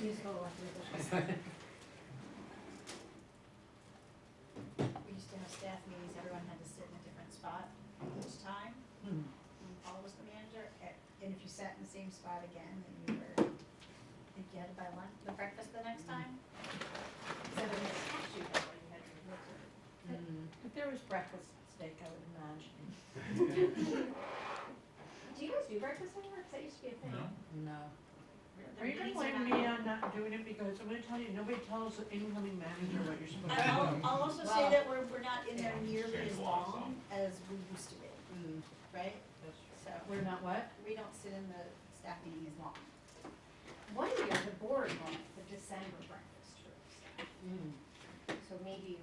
Musical elected officials. We used to have staff meetings, everyone had to sit in a different spot each time. Hmm. And Paul was the manager, and if you sat in the same spot again, then you were, I think you had to buy lunch, the breakfast the next time. So they had tax you that way, you had to look at it. If there was breakfast steak, I would imagine. Do you guys do breakfast anymore? Because that used to be a thing. No. The Are you gonna meetings are blame not- me on not doing it, because I'm gonna tell you, nobody tells the incoming manager what you're supposed to do. I'll also say that we're not in there nearly as long as we used to be, Mm, right? that's true. So We're not what? we don't sit in the staff meeting as long. One year, the board went the December breakfast trips. Mm, So maybe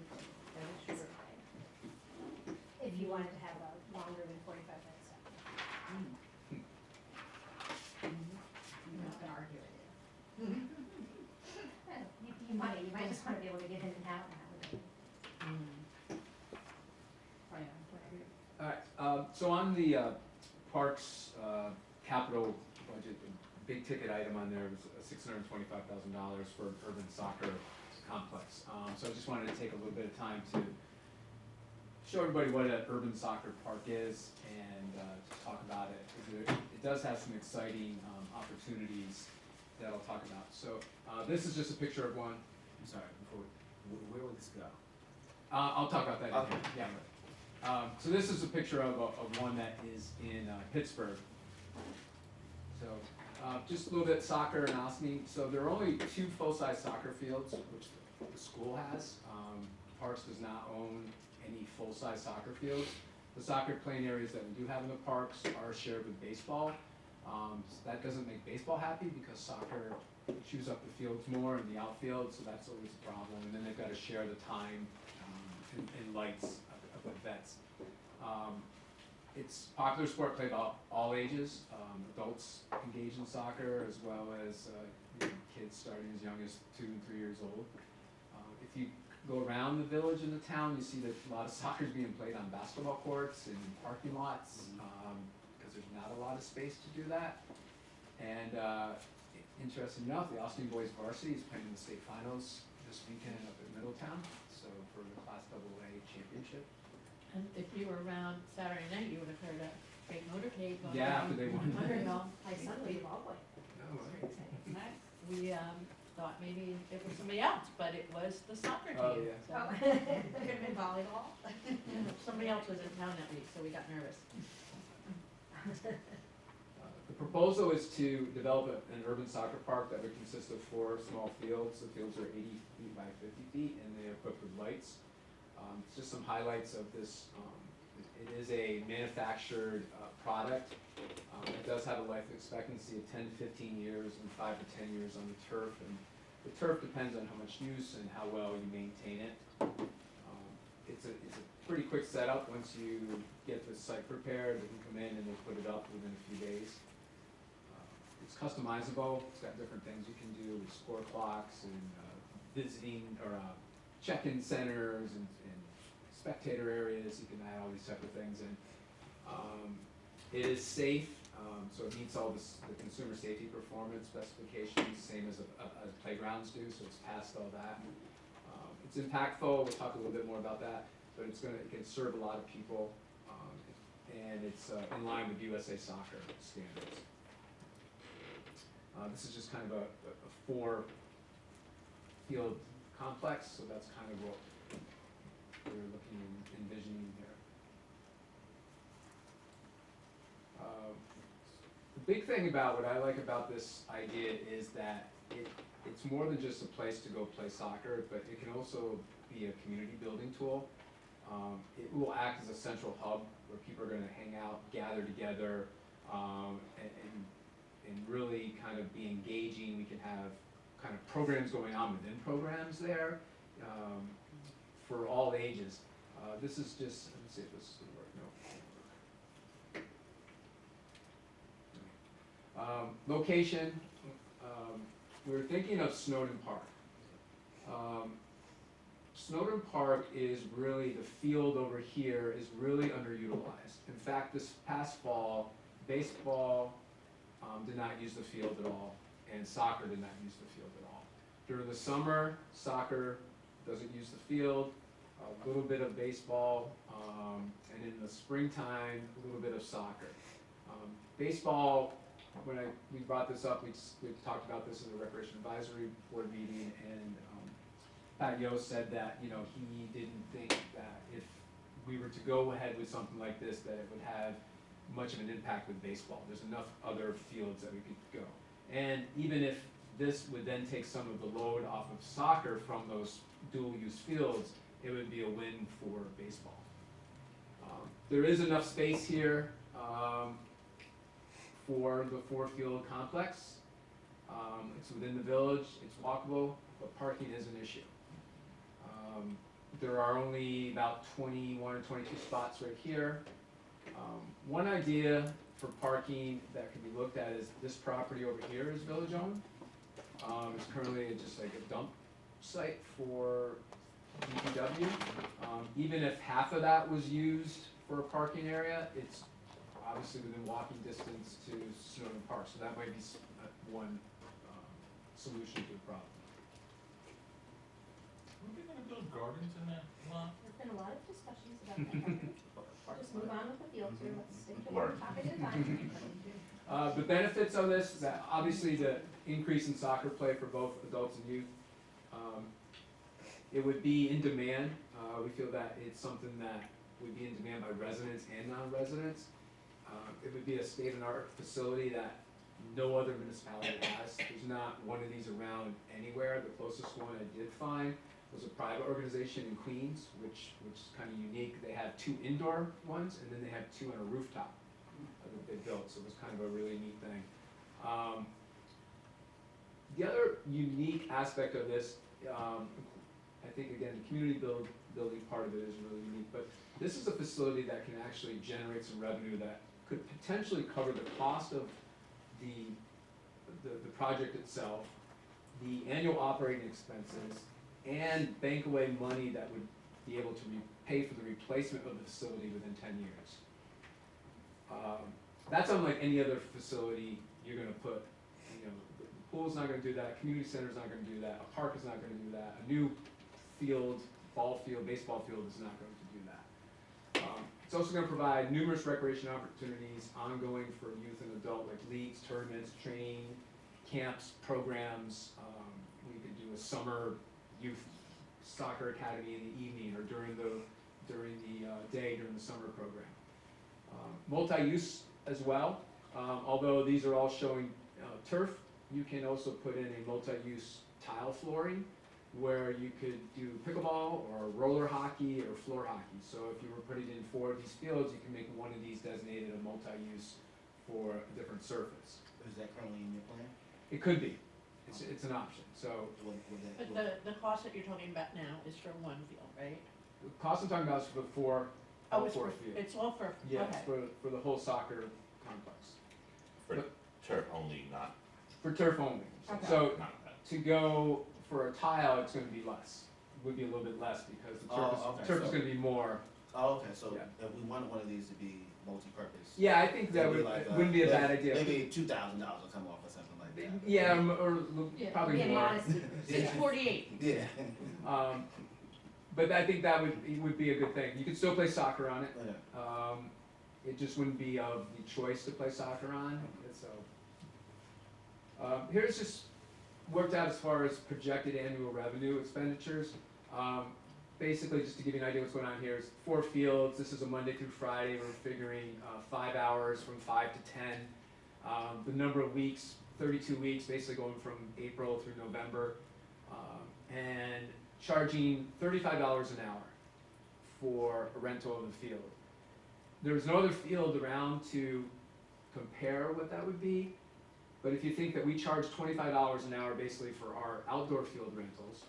that is true. if you wanted to have a longer than 45 minutes. Mm. I'm not gonna argue with you. Mhm. You might just wanna be able to get in and out now. Mm. All right, so on the parks capital budget, the big ticket item on there was $625,000 for an urban soccer complex. So I just wanted to take a little bit of time to show everybody what an urban soccer park is and just talk about it, because it does have some exciting opportunities that I'll talk about. So this is just a picture of one. I'm sorry, where will this go? I'll talk about that in here. Yeah. So this is a picture of one that is in Pittsburgh. So just a little bit soccer and OSNI. So there are only 2 full-size soccer fields, which the school has. Parks does not own any full-size soccer fields. The soccer playing areas that we do have in the parks are shared with baseball. So that doesn't make baseball happy, because soccer chews up the fields more in the outfield, so that's always a problem. And then they've got to share the time and lights of the vets. It's a popular sport played by all ages. Adults engage in soccer, as well as kids starting as young as 2 and 3 years old. If you go around the village and the town, you see that a lot of soccer is being played on basketball courts and parking lots, because there's not a lot of space to do that. And interesting enough, the Austin boys varsity is playing in the state finals this weekend up at Middletown, so for the Class AA championship. And if you were around Saturday night, you would have heard a big motorcade going Yeah, down. after they won. Underhill. My son was a ball boy. Oh, It's very exciting. Right. We thought maybe it was somebody else, but it was the soccer team. Oh, yeah. So, Oh. Could have been volleyball. somebody else was in town that week, so we got nervous. The proposal is to develop an urban soccer park that would consist of 4 small fields. The fields are 80 feet by 50 feet, and they are equipped with lights. Just some highlights of this. It is a manufactured product. It does have a life expectancy of 10 to 15 years and 5 to 10 years on the turf. And the turf depends on how much use and how well you maintain it. It's a pretty quick setup. Once you get the site prepared, they can come in and they put it up within a few days. It's customizable. It's got different things you can do with score clocks and visiting or check-in centers and spectator areas. You can add all these type of things in. It is safe, so it meets all the consumer safety performance specifications, same as playgrounds do, so it's passed all that. It's impactful. We'll talk a little bit more about that, but it can serve a lot of people, and it's in line with USA Soccer standards. This is just kind of a 4-field complex, so that's kind of what we're looking and envisioning here. The big thing about what I like about this idea is that it's more than just a place to go play soccer, but it can also be a community building tool. It will act as a central hub where people are going to hang out, gather together, and really kind of be engaging. We can have kind of programs going on within programs there for all ages. This is just, let me see if this is going to work. No. Location, we're thinking of Snowden Park. Snowden Park is really, the field over here is really underutilized. In fact, this past fall, baseball did not use the field at all, and soccer did not use the field at all. During the summer, soccer doesn't use the field, a little bit of baseball, and in the springtime, a little bit of soccer. Baseball, when we brought this up, we talked about this in the Recreation Advisory Board meeting, and Pat Yost said that, you know, he didn't think that if we were to go ahead with something like this, that it would have much of an impact with baseball. There's enough other fields that we could go. And even if this would then take some of the load off of soccer from those dual-use fields, it would be a win for baseball. There is enough space here for the four-field complex. It's within the village, it's walkable, but parking is an issue. There are only about 21 or 22 spots right here. One idea for parking that can be looked at is this property over here is village owned. It's currently just like a dump site for DPW. Even if half of that was used for a parking area, it's obviously within walking distance to Snowden Park, so that might be one solution to the problem. Are we gonna build gardens in that lot? There's been a lot of discussions about that. Just move on with the fields here, let's stick to one topic at a time. The benefits of this, that obviously the increase in soccer play for both adults and youth. It would be in demand. We feel that it's something that would be in demand by residents and non-residents. It would be a state-of-the-art facility that no other municipality has. There's not one of these around anywhere. The closest one I did find was a private organization in Queens, which is kind of unique. They have 2 indoor ones, and then they have 2 on a rooftop that they built, so it was kind of a really neat thing. The other unique aspect of this, I think again, the community building part of it is really unique, but this is a facility that can actually generate some revenue that could potentially cover the cost of the project itself, the annual operating expenses, and bank away money that would be able to pay for the replacement of the facility within 10 years. That's unlike any other facility you're gonna put, you know, the pool's not gonna do that, community center's not gonna do that, a park is not gonna do that, a new field, ball field, baseball field is not going to do that. It's also gonna provide numerous recreation opportunities ongoing for youth and adult, like leagues, tournaments, training, camps, programs. We could do a summer youth soccer academy in the evening or during the day during the summer program. Multi-use as well. Although these are all showing turf, you can also put in a multi-use tile flooring where you could do pickleball or roller hockey or floor hockey. So if you were putting in 4 of these fields, you can make one of these designated a multi-use for a different surface. Is that currently in your plan? It could be. It's an option. So But the cost that you're talking about now is for one field, right? the cost I'm talking about is for the four It's field. it's all for, Yes, okay. for the whole soccer complex. For turf only, not, For turf only. Okay. So not that. to go for a tile, it's gonna be less. Would be a little bit less because the turf is so- gonna be more. Oh, okay, so Yeah. if we wanted one of these to be multi-purpose. Yeah, I think that it'd be would, like, wouldn't be a bad idea. Maybe $2,000 will come off or something like that. Yeah, or Yeah, probably Be a more. modest. 648. Yeah. But I think that would be a good thing. You could still play soccer on it. Yeah. It just wouldn't be of the choice to play soccer on. And so, here's just worked out as far as projected annual revenue expenditures. Basically, just to give you an idea what's going on here, is 4 fields. This is a Monday through Friday. We're figuring 5 hours from 5 to 10. The number of weeks, 32 weeks, basically going from April through November, and charging $35 an hour for a rental of the field. There's no other field around to compare what that would be, but if you think that we charge $25 an hour basically for our outdoor field rentals,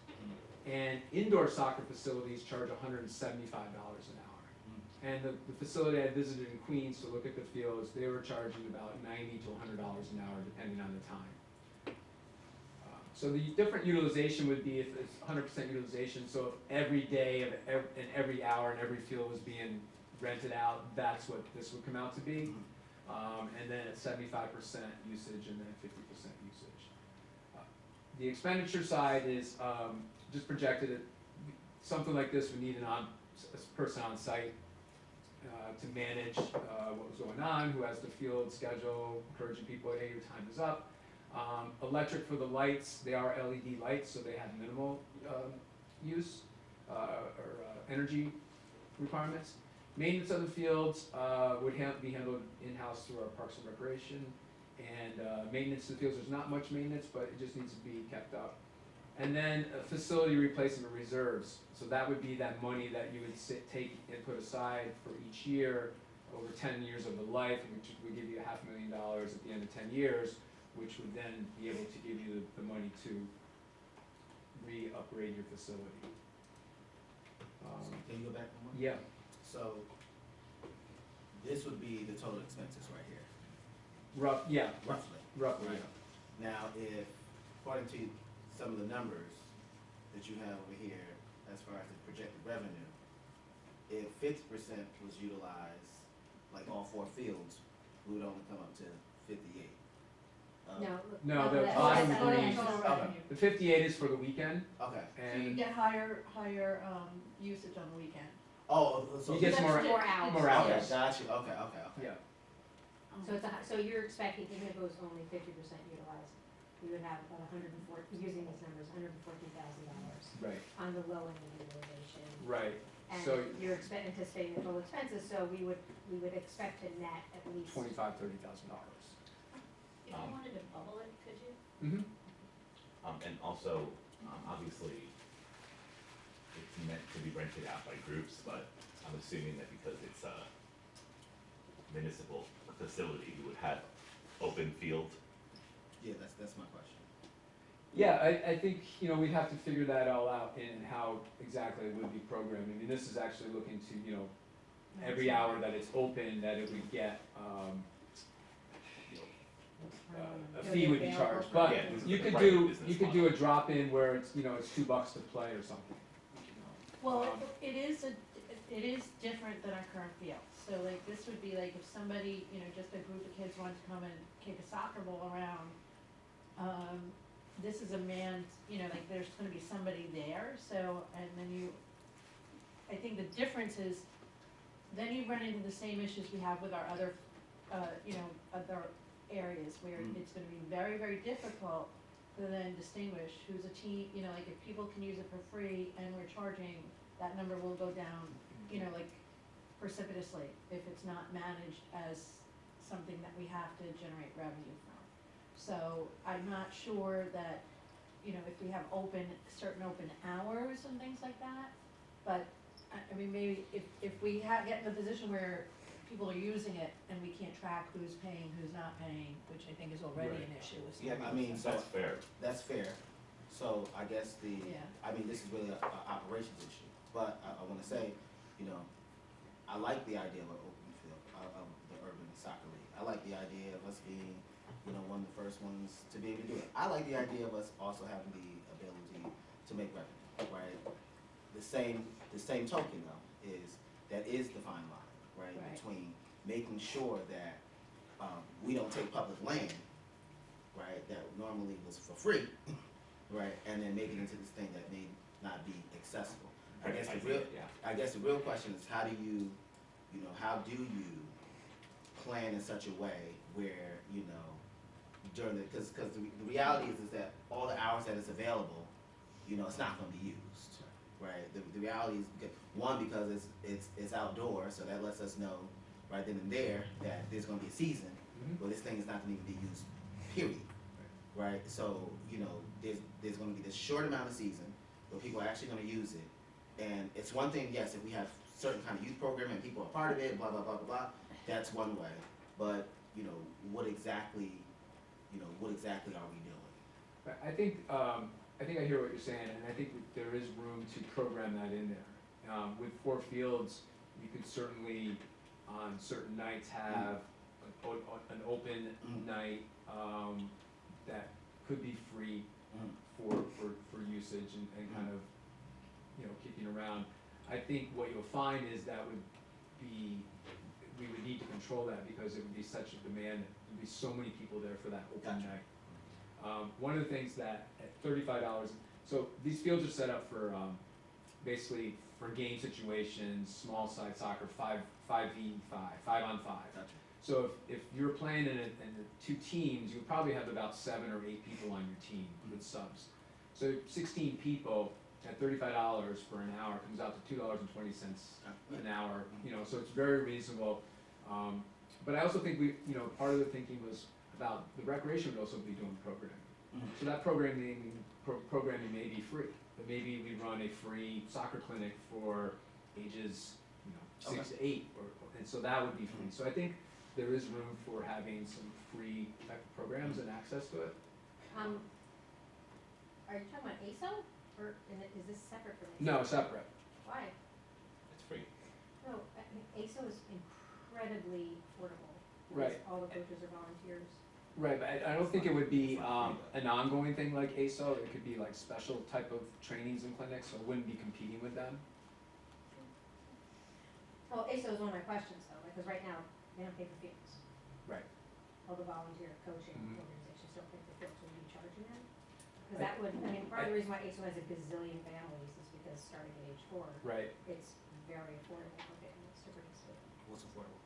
and indoor soccer facilities charge $175 an hour. And the facility I visited in Queens to look at the fields, they were charging about $90 to $100 an hour depending on the time. So the different utilization would be if it's 100% utilization, so if every day and every hour and every field was being rented out, that's what this would come out to be. And then at 75% usage and then 50% usage. the expenditure side is, just projected at, something like this would need a person on site, to manage, what was going on, who has the field schedule, encouraging people, hey, your time is up. Electric for the lights, they are LED lights, so they have minimal, use, energy requirements. Maintenance of the fields, would be handled in-house through our Parks and Recreation. And, maintenance of the fields, there's not much maintenance, but it just needs to be kept up. And then facility replacement reserves, so that would be that money that you would take and put aside for each year over 10 years of the life, which would give you $500,000 at the end of 10 years, which would then be able to give you the money to re-upgrade your facility. Can you go back one more? Yeah, So, this would be the total expenses right here, roughly, Right. Now, if, according to some of the numbers that you have over here, as far as the projected revenue, if 50% was utilized, like all 4 fields, we would only come up to 58. No, the that's- bottom that's green, total revenue. the 58 is for the weekend, Okay. So you and get higher usage on the weekend. Oh, so. you get That's more, more hours. more Okay, hours. got you, okay. Yeah, So it's so you're expecting, even if it was only 50% utilized, we would have about 104, using these numbers, $114,000 right, on the low end of utilization. right. And So you're anticipating the total expenses, so we would expect to net at least. $25,000-$30,000. If you wanted to bubble it, could you? Mm-hmm. And also, obviously, it's meant to be rented out by groups, but I'm assuming that because it's a municipal facility, you would have open field. Yeah, that's my question. Yeah, I think, we'd have to figure that all out and how exactly it would be programmed. I mean, this is actually looking to, every hour that it's open, that it would get, a fee would be charged. But Yeah, this is you the could private do, business you could do a drop-in where it's, it's $2 to play or something. Well, Um, it is different than our current field. So like, this would be like if somebody, just a group of kids wanted to come and kick a soccer ball around, this is a manned, like there's gonna be somebody there, so, and then I think the difference is, then you run into the same issues we have with our other, other areas where it's gonna be very, very difficult to then distinguish who's a team, like if people can use it for free and we're charging, that number will go down, like precipitously if it's not managed as something that we have to generate revenue from. So I'm not sure that, if we have certain open hours and things like that, but I mean, maybe if we get in a position where people are using it and we can't track who's paying, who's not paying, which I think is already an issue with some Yeah, I people. mean, so. That's fair. That's fair. So I guess Yeah. this is really a operations issue, but I wanna say, I like the idea of an open field, of the urban soccer league. I like the idea of us being, one of the first ones to be able to do it. I like the idea of us also having the ability to make revenue, right? The same token though, that is the fine line, right? Right. Between making sure that, we don't take public land, right, that normally was for free, right, and then make it into this thing that may not be accessible. I guess the real question is how do you plan in such a way where, during because the reality is that all the hours that is available, it's not gonna be used, right? The reality is because it's outdoors, so that lets us know right then and there that there's gonna be a season where this thing is not gonna even be used, period, right? So, there's gonna be this short amount of season where people are actually gonna use it. And it's one thing, yes, if we have certain kind of youth program and people are part of it, blah, blah, blah, blah, blah, that's one way. But, what exactly are we doing? I think I hear what you're saying, and I think there is room to program that in there. With 4 fields, you could certainly, on certain nights, have an open night that could be free for usage and kind of, kicking around. I think what you'll find is we would need to control that because it would be such a demand, there'd be so many people there for that open Gotcha. night. One of the things that at $35, so these fields are set up for, basically for game situations, small side soccer, 5 on 5. Gotcha. So if you're playing in the two teams, you probably have about 7 or 8 people on your team with subs. So 16 people at $35 for an hour comes out to $2.20 an hour, you know, so it's very reasonable. But I also think part of the thinking was about the recreation would also be doing programming. So that programming may be free, but maybe we run a free soccer clinic for ages, 6 to 8, and so that would be free. So I think there is room for having some free type of programs and access to it. Are you talking about ASO, or is this separate from ASO? No, separate. Why? It's free. No, I mean, ASO is incredibly affordable. Right. Because all the coaches are volunteers. Right, but I don't think it would be an ongoing thing like ASO. It could be like special type of trainings and clinics, so it wouldn't be competing with them. Well, ASO is one of my questions though, because right now, they don't pay for fields. Right. All the volunteer coaching Mhm. organizations don't pay for fields, would you be charging them? Because that would, I mean, part of the reason why ASO has a gazillion families is because starting at age 4, Right. it's very affordable for families to participate. What's affordable?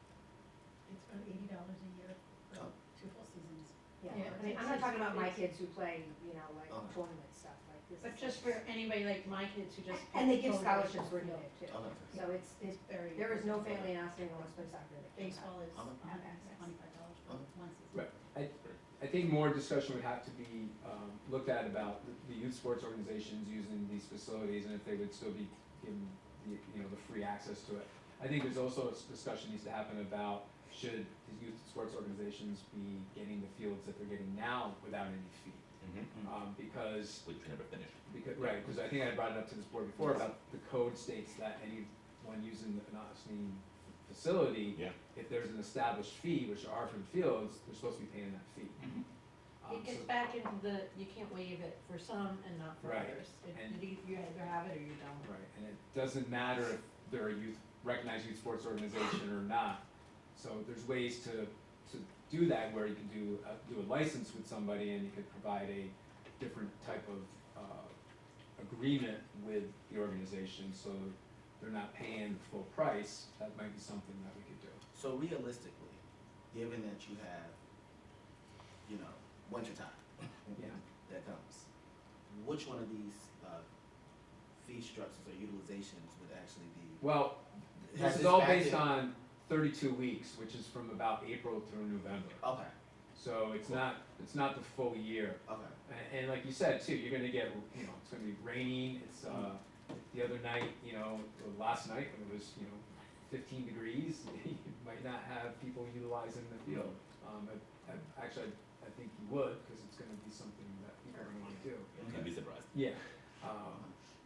It's about $80 a year for Oh. 2 full seasons. Yeah, Yeah, I mean, I'm not talking about my kids who play, like Okay. tournament stuff, like this. But is just like- for anybody like my kids who just. And they give totally scholarships for where needed too. Okay. So it's, Very. there is no family in Austin who wants to play soccer. that can't. Baseball is Okay. $125 for Okay. 1 season. Right. I think more discussion would have to be looked at about the youth sports organizations using these facilities and if they would still be given the free access to it. I think there's also a discussion needs to happen about should these youth sports organizations be getting the fields that they're getting now without any fee? Because Which we never finished. because I think I brought it up to this board before about the code states that anyone using an Austin facility, Yeah. if there's an established fee, which there are for the fields, they're supposed to be paying that fee. It gets So- back into the, you can't waive it for some and not for Right. others. And- You either have it or you don't. Right, and it doesn't matter if they're a recognized youth sports organization or not. So there's ways to do that where you can do a license with somebody and you could provide a different type of agreement with the organization, so they're not paying the full price. That might be something that we could do. So realistically, given that you have, winter time Yeah. that comes, which one of these fee structures or utilizations would actually be? Well, Has this is this all factored- based on 32 weeks, which is from about April through November. Okay, So it's not the full year. okay. And like you said too, you're gonna get, it's gonna be raining, it's, the other night, last night when it was, 15 degrees, you might not have people utilizing the field. Actually, I think you would, cause it's gonna be something that people are gonna wanna do. You'd be surprised. Yeah,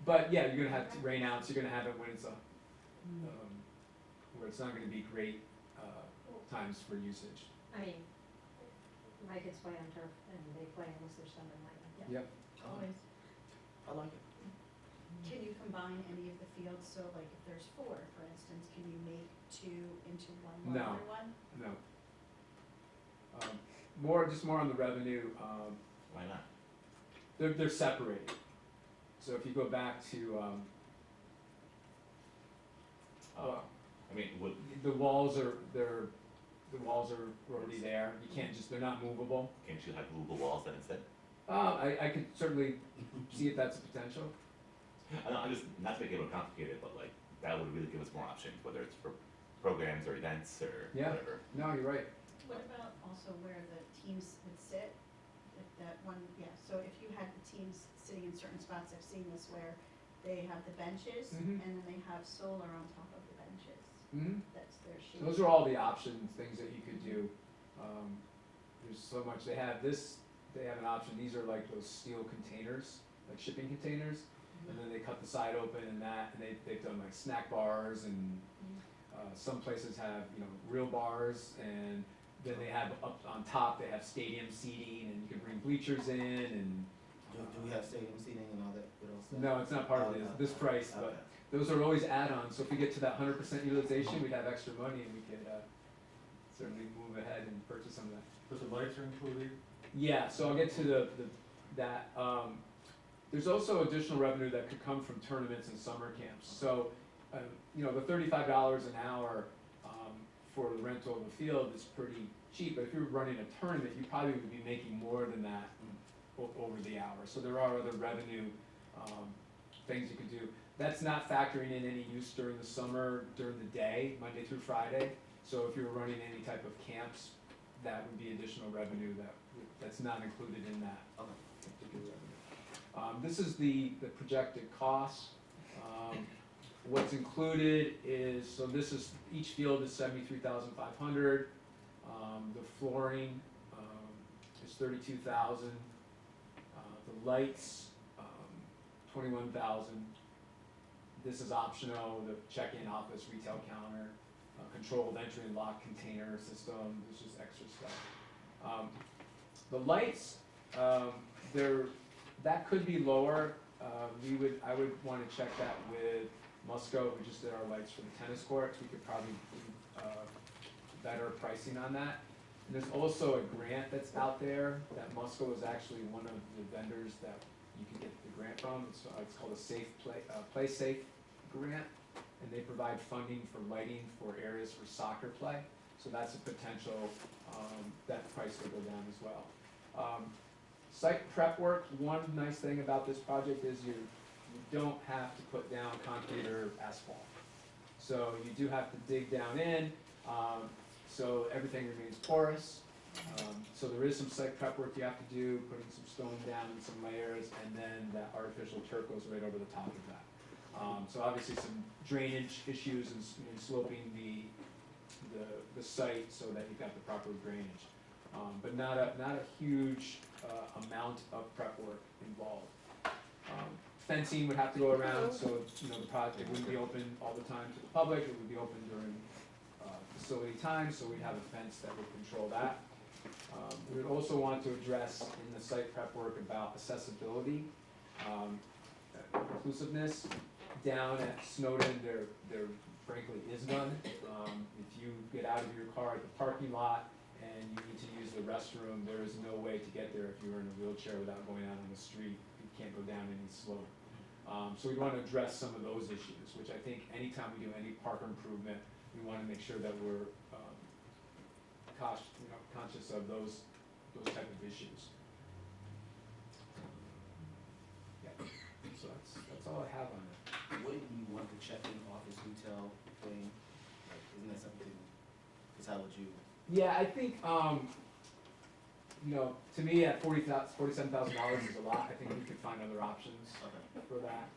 but yeah, you're gonna have rainouts, you're gonna have it when it's where it's not gonna be great, times for usage. I mean, my kids play on turf and they play unless there's thunder and lightning. Yep. Always. I like it. Can you combine any of the fields, so like if there's 4, for instance, can you make 2 into one No. larger one? No. More on the revenue, Why not? they're separated. So if you go back to, I mean, would, the walls are already there, you can't they're not movable. can't you have movable walls then instead? I could certainly see if that's a potential. I know, I'm just, not to make it more complicated, but like, that would really give us more options, whether it's for programs or events or Yeah. whatever. No, you're right. What about also where the teams would sit? If that one, so if you had the teams sitting in certain spots, I've seen this where they have the benches Mhm. and then they have solar on top of the benches. Mhm. That's their sheet. Those are all the options, things that you could do. There's so much, they have an option, these are like those steel containers, like shipping containers. And then they cut the side open and they've done like snack bars and, some places have, real bars and then they have up on top, they have stadium seating and you can bring bleachers in and. Do we have stadium seating and all that good old stuff? No, it's not part of this price, but Okay. those are always add-ons, so if we get to that 100% utilization, we'd have extra money and we could, certainly move ahead and purchase some of that. But the lights are included? Yeah, so I'll get to that. There's also additional revenue that could come from tournaments and summer camps. So, you know, the $35 an hour for the rental of the field is pretty cheap, but if you're running a tournament, you probably would be making more than that over the hour. So there are other revenue things you could do. That's not factoring in any use during the summer, during the day, Monday through Friday. So if you're running any type of camps, that would be additional revenue that's not included in that particular revenue. This is the projected cost. What's included is, so this is, each field is $73,500. The flooring is $32,000. The lights, $21,000. This is optional. The check-in office, retail counter, controlled entry and lock container system. This is extra stuff. The lights, that could be lower. I would want to check that with Musco, who just did our lights for the tennis courts. We could probably do better pricing on that. And there's also a grant that's out there that Musco is actually one of the vendors that you can get the grant from. It's called a Play Safe grant, and they provide funding for lighting for areas for soccer play. So that's a potential, that price will go down as well. Site prep work, one nice thing about this project is you don't have to put down concrete or asphalt. So you do have to dig down in, so everything remains porous. So there is some site prep work you have to do, putting some stone down in some layers, and then that artificial turf goes right over the top of that. So obviously some drainage issues and sloping the site so that you've got the proper drainage. But not a huge amount of prep work involved. Fencing would have to go around, so you know the project wouldn't be open all the time to the public. It would be open during facility time, so we'd have a fence that would control that. We would also want to address in the site prep work about accessibility, inclusiveness. Down at Snowden, there frankly is none. If you get out of your car at the parking lot and you need to use the restroom, there is no way to get there if you were in a wheelchair without going out on the street. You can't go down any slope. So we want to address some of those issues, which I think anytime we do any park improvement, we want to make sure that we're conscious of those type of issues. Yeah. So that's all I have on it. Wouldn't you want the check-in office retail thing? Like, isn't that something, is how would you? Yeah, I think, you know, to me at $47,000 is a lot. I think we could find other options for that.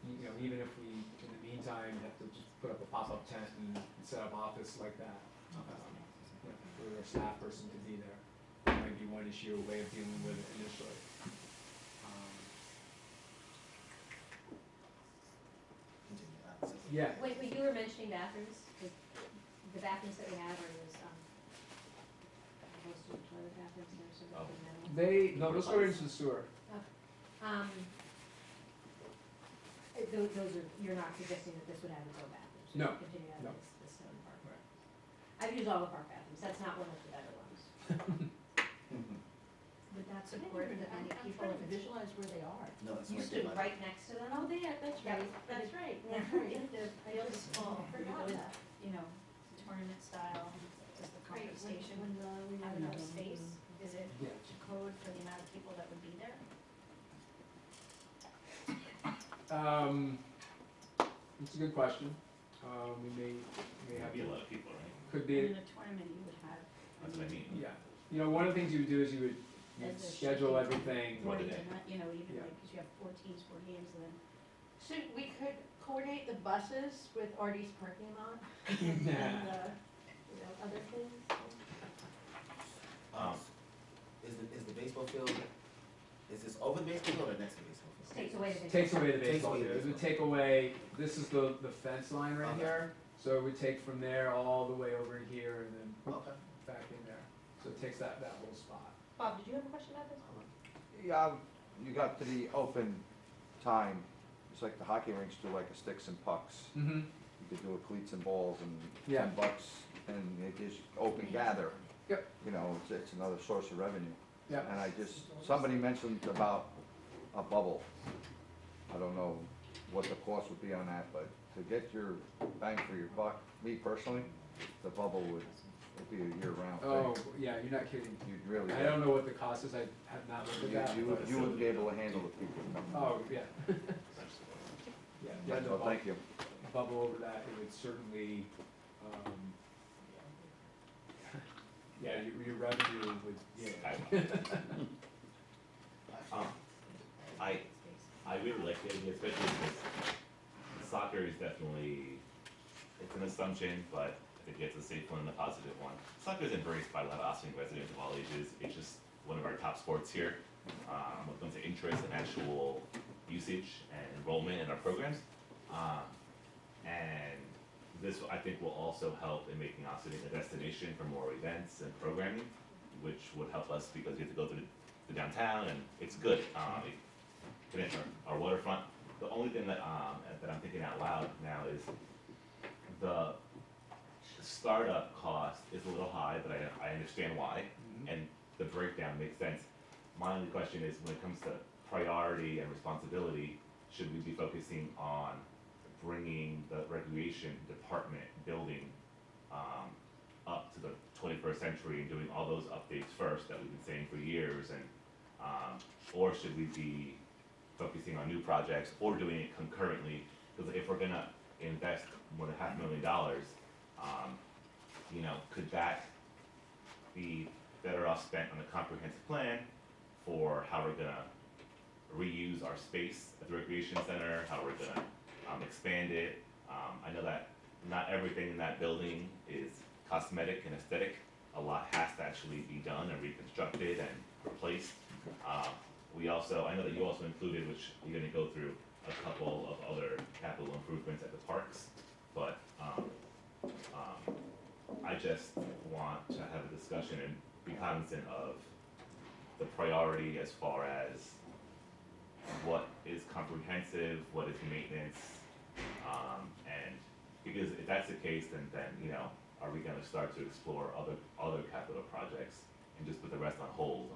You know, even if we, in the meantime, have to just put up a pop-up tent and set up office like that, you know, for a staff person to be there. That might be one issue, a way of dealing with it initially. Yeah. Wait, you were mentioning bathrooms, the bathrooms that we have are those, most of the toilet bathrooms, they're sort of in the middle. Those go into the sewer. Those are, you're not suggesting that this would have its own bathrooms? No, Continue out no. of the stone park. Right. I've used all the park bathrooms, that's not one of the better ones. Would that support the many people? I'm trying to visualize where they are. No, it's You right stood there. right next to them. Oh, that's right, that's right, that's right. If the field is full, Forgot with, that. you know, tournament style, does the Right, pump station we have never enough know. space? Is it Yeah. to code for the amount of people that would be there? It's a good question. We may have, Maybe a lot of people, right? could And be, in a tournament, you would have. That's what I mean. yeah. You know, one of the things you would do is you'd As a schedule shifting everything. What Forty a day. to not, you know, even Yeah. like, cause you have 4 teams, 4 games, and then. So we could coordinate the buses with Artie's parking lot Yeah. and, you know, other things. Is the baseball field, is this over the baseball field or next to the baseball field? Takes away the. Takes away the Takes baseball away the field. It would baseball. take away, this is the fence line right Okay. here. So it would take from there all the way over here and then Okay. back in there. So it takes that whole spot. Bob, did you have a question about this? Yeah, you got to the open time, it's like the hockey rinks do like a sticks and pucks. Mm-hmm. You could do a cleats and balls and Yeah. $10 and it is open gather. Yep. You know, it's another source of revenue. Yeah. And somebody mentioned about a bubble. I don't know what the cost would be on that, but to get your bang for your buck, me personally, the bubble would be a year-round Oh, thing. yeah, you're not kidding. You'd really. I don't know what the cost is, I have not looked at that. You but- wouldn't be able to handle the people coming. Oh, yeah. Yeah, if you had to Well, thank you. bubble over that, it would certainly, yeah, your revenue would, yeah. I really like the idea, especially because soccer is definitely, it's an assumption, but I think it's a safe one and a positive one. Soccer is embraced by a lot of Austin residents of all ages. It's just one of our top sports here. When it comes to interest and actual usage and enrollment in our programs. And this, I think, will also help in making Austin a destination for more events and programming, which would help us because we have to go through the downtown, and it's good. It connects our waterfront. The only thing that I'm thinking out loud now is the startup cost is a little high, but I understand why, and the breakdown makes sense. My only question is, when it comes to priority and responsibility, should we be focusing on bringing the recreation department building up to the 21st century and doing all those updates first that we've been saying for years, and or should we be focusing on new projects or doing it concurrently? Because if we're gonna invest more than $500,000, you know, could that be better off spent on a comprehensive plan for how we're gonna reuse our space at the recreation center, how we're gonna expand it? I know that not everything in that building is cosmetic and aesthetic. A lot has to actually be done and reconstructed and replaced. I know that you also included, which you're gonna go through a couple of other capital improvements at the parks, but I just want to have a discussion and be cognizant of the priority as far as what is comprehensive, what is maintenance, and because if that's the case, then you know, are we gonna start to explore other capital projects and just put the rest on hold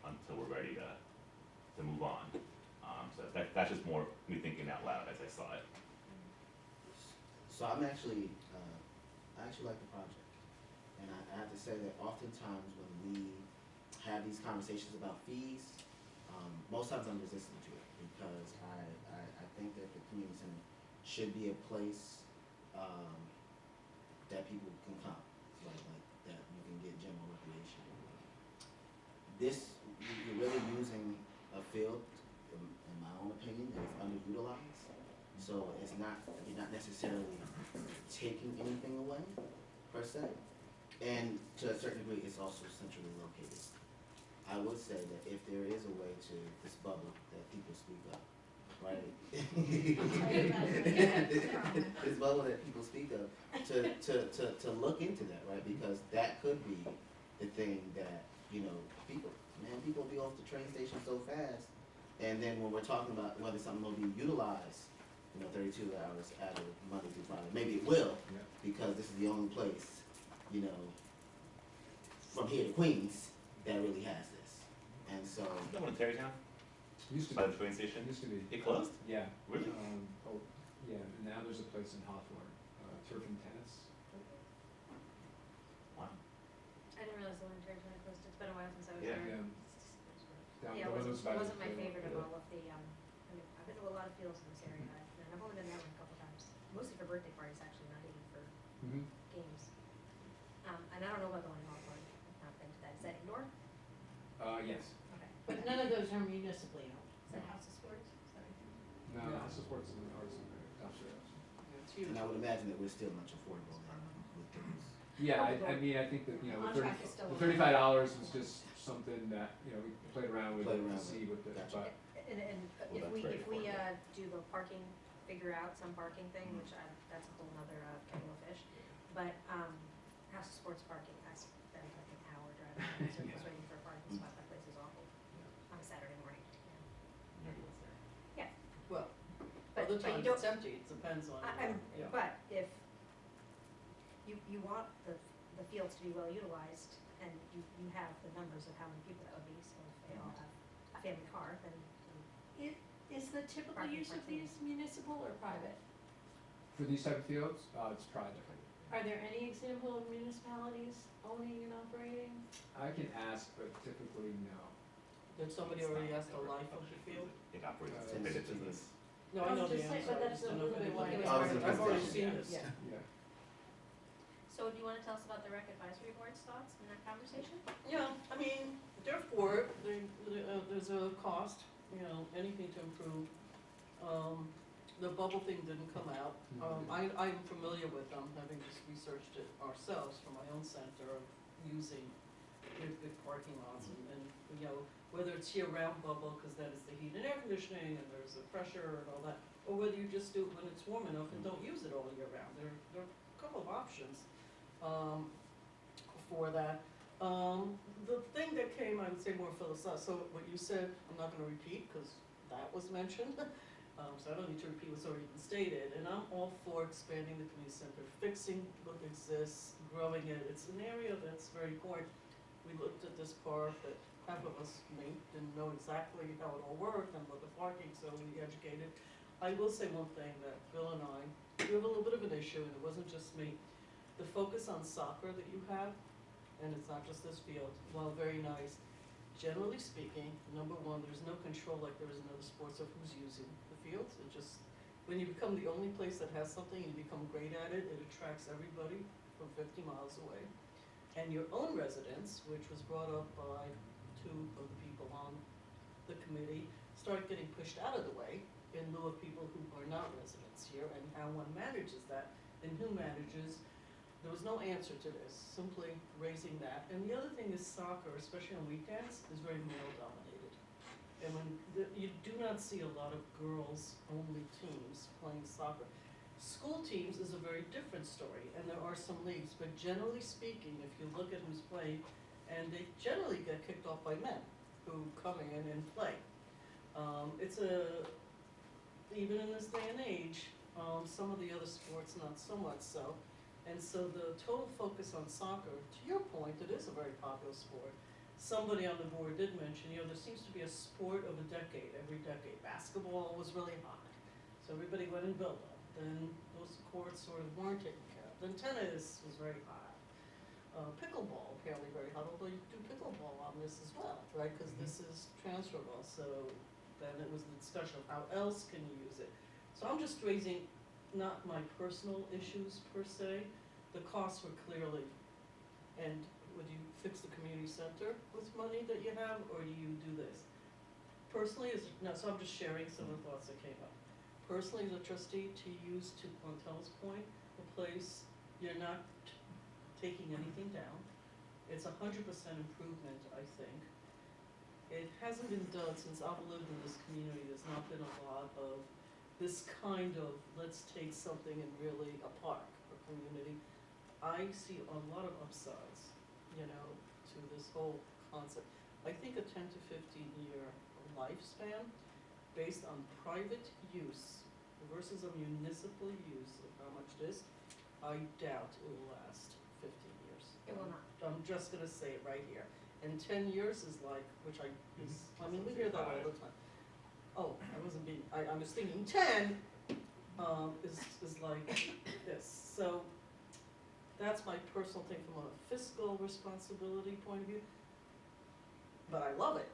until we're ready to move on? So that's just more me thinking out loud as I saw it. So I actually like the project, and I have to say that oftentimes when we have these conversations about fees, most times I'm resistant to it because I think that the community center should be a place that people can come, like that you can get general recreation. You're really using a field, in my own opinion, that is underutilized. So you're not necessarily taking anything away, per se. And to a certain degree, it's also centrally located. I would say that if there is a way to, this bubble that people speak of, right? This bubble that people speak of, to look into that, right? Because that could be the thing that, you know, people be off the train station so fast. And then when we're talking about whether something will be utilized, you know, 32 hours out of Monday through Friday, maybe it will, because this is the only place, you know, from here to Queens that really has this. And so, You know, in Terrytown, Used to by be. the train station, Used to be. it closed? Yeah. Really? Oh, yeah, and now there's a place in Hawthorne, turf and tennis. Wow. I didn't realize the one in Terrytown closed. It's been a while since I was Yeah. there. Yeah. Down Yeah, it below those wasn't my valleys, favorite of yeah. all of the, I mean, I've been to a lot of fields in this area, and I've only been there a couple times, mostly for birthday parties, actually, not even for Mhm. games. And I don't know about the one in Hawthorne, I've not been to that. Is that indoor? Yes. Okay. But none of those are municipally owned. Is that House of Sports? Is that right? No, Yeah. House of Sports and Artisan, downstairs. It's huge. and I would imagine that we're still much affordable now with those. Yeah, I mean, I think that, you know, Contract is still the on. $35 was just something that, you know, we played around with Played to around see what the, Gotcha. but, And Well, that's very if we affordable. do the parking, figure out some parking thing, Mm-hmm. which that's a whole nother kettle of fish. But House of Sports parking, I spent like an hour driving around in circles waiting for a parking spot. That place is awful on a Saturday morning. Everyone's there. Yeah, Well, but other but you times don't. it's empty, it depends on. Yeah. But if you want the fields to be well utilized, and you have the numbers of how many people that would be, so if they all have a family car, then Is the typical Parking use of for these municipal or private? For these type of fields, it's private. Are there any example of municipalities owning and operating? I can ask, but typically no. Did somebody already ask the life of the field? It operates as a It's- permitted business. No, I know the just saying, answer. but I that's just a don't know if little bit anybody- wide. I was in the I've already presentation, seen this. Yeah. Yeah. So do you wanna tell us about the rec advisory board's thoughts in that conversation? Yeah, I mean, they're for it, there's a cost, you know, anything to improve. The bubble thing didn't come out. I'm familiar with them, having just researched it ourselves for my own center of using big parking lots and, you know, whether it's year-round bubble, cause that is the heat and air conditioning and there's the pressure and all that, or whether you just do it when it's warm enough and don't use it all year round. There are a couple of options, for that. The thing that came, I would say more philosophical, so what you said, I'm not gonna repeat, cause that was mentioned. So I don't need to repeat what's already been stated, and I'm all for expanding the community center, fixing what exists, growing it. It's an area that's very important. We looked at this park that half of us didn't know exactly how it all worked and what the parking, so we educated. I will say one thing, that Bill and I, we have a little bit of an issue, and it wasn't just me. The focus on soccer that you have, and it's not just this field, while very nice, generally speaking, number one, there's no control like there is in other sports of who's using the fields. It just, when you become the only place that has something and you become great at it, it attracts everybody from 50 miles away. And your own residents, which was brought up by two of the people on the committee, start getting pushed out of the way in lieu of people who are not residents here, and how one manages that, and who manages. There was no answer to this, simply raising that. And the other thing is soccer, especially on weekends, is very male dominated. And you do not see a lot of girls-only teams playing soccer. School teams is a very different story, and there are some leagues, but generally speaking, if you look at who's playing, and they generally get kicked off by men who come in and play. Even in this day and age, some of the other sports not so much so. And so the total focus on soccer, to your point, it is a very popular sport. Somebody on the board did mention, there seems to be a sport of a decade, every decade. Basketball was really hot, so everybody went and built up. Then those courts sort of weren't taken care of. Then tennis was very hot. Pickleball apparently very hot, although you do pickleball on this as well, right? Because this is transferable, so then it was the discussion of how else can you use it. So I'm just raising not my personal issues per se, the costs were clearly, and would you fix the community center with money that you have, or do you do this? Personally, so I'm just sharing some of the thoughts that came up. Personally, as a trustee, to use, to Montel's point, a place, you're not taking anything down. It's 100% improvement, I think. It hasn't been done since I've lived in this community. There's not been a lot of this kind of, let's take something and really a park, a community. I see a lot of upsides, to this whole concept. I think a 10 to 15-year lifespan based on private use versus a municipal use of how much it is, I doubt it will last 15 years. It will not. I'm just gonna say it right here. And 10 years is like, we hear that all the time. Oh, I was thinking 10, is like this. So that's my personal thing from a fiscal responsibility point of view. But I love it.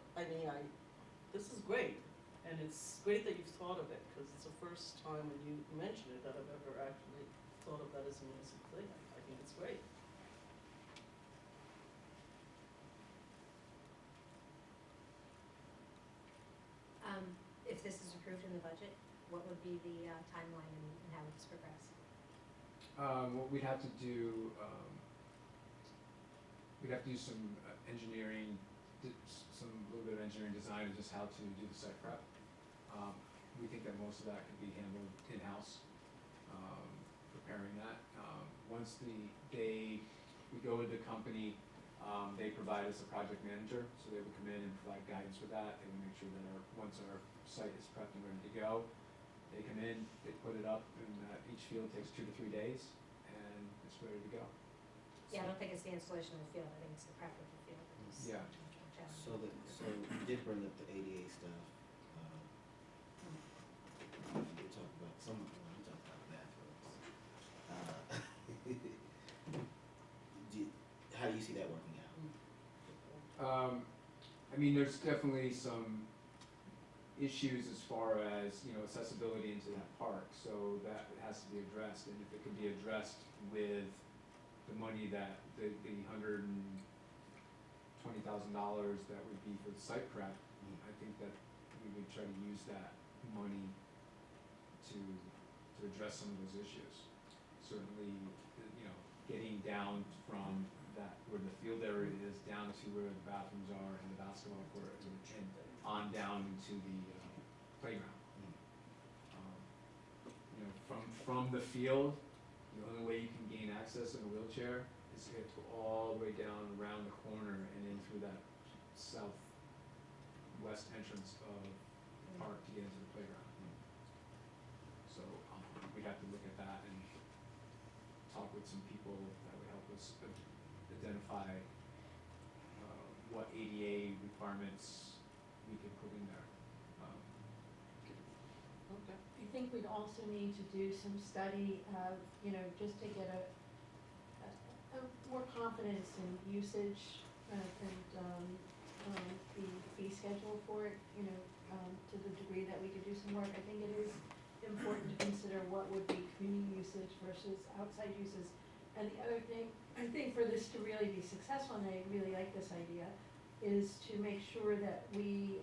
This is great. And it's great that you've thought of it, because it's the first time when you mention it that I've ever actually thought of that as a municipal thing. I think it's great. If this is approved in the budget, what would be the timeline and how would this progress? What we'd have to do, we'd have to do some engineering, some little bit of engineering design of just how to do the site prep. We think that most of that could be handled in-house, preparing that. Once we go with the company, they provide us a project manager, so they would come in and provide guidance with that. They would make sure that once our site is prepped and ready to go, they come in, they put it up, and each field takes 2 to 3 days, and it's ready to go. Yeah, I don't think it's the installation of the field, I think it's the prep of the field. games. Yeah. So you did bring up the ADA stuff. We talked about we talked about bathrooms. How do you see that working out? I mean, there's definitely some issues as far as, you know, accessibility into that park, so that has to be addressed, and if it could be addressed with the money that, the $120,000 that would be for the site prep, I think that we would try to use that money to address some of those issues. Certainly, you know, getting down from that, where the field area is, down to where the bathrooms are and the basketball court, and on down into the playground. You know, from the field, the only way you can gain access in a wheelchair is to get to all the way down around the corner and in through that southwest entrance of the park to get into the playground. So we'd have to look at that and talk with some people that would help us identify what ADA requirements we could put in there. Okay. I think we'd also need to do some study of, you know, just to get a more confidence in usage and the fee schedule for it, you know, to the degree that we could do some work. I think it is important to consider what would be community usage versus outside uses. And the other thing, I think for this to really be successful, and I really like this idea, is to make sure that we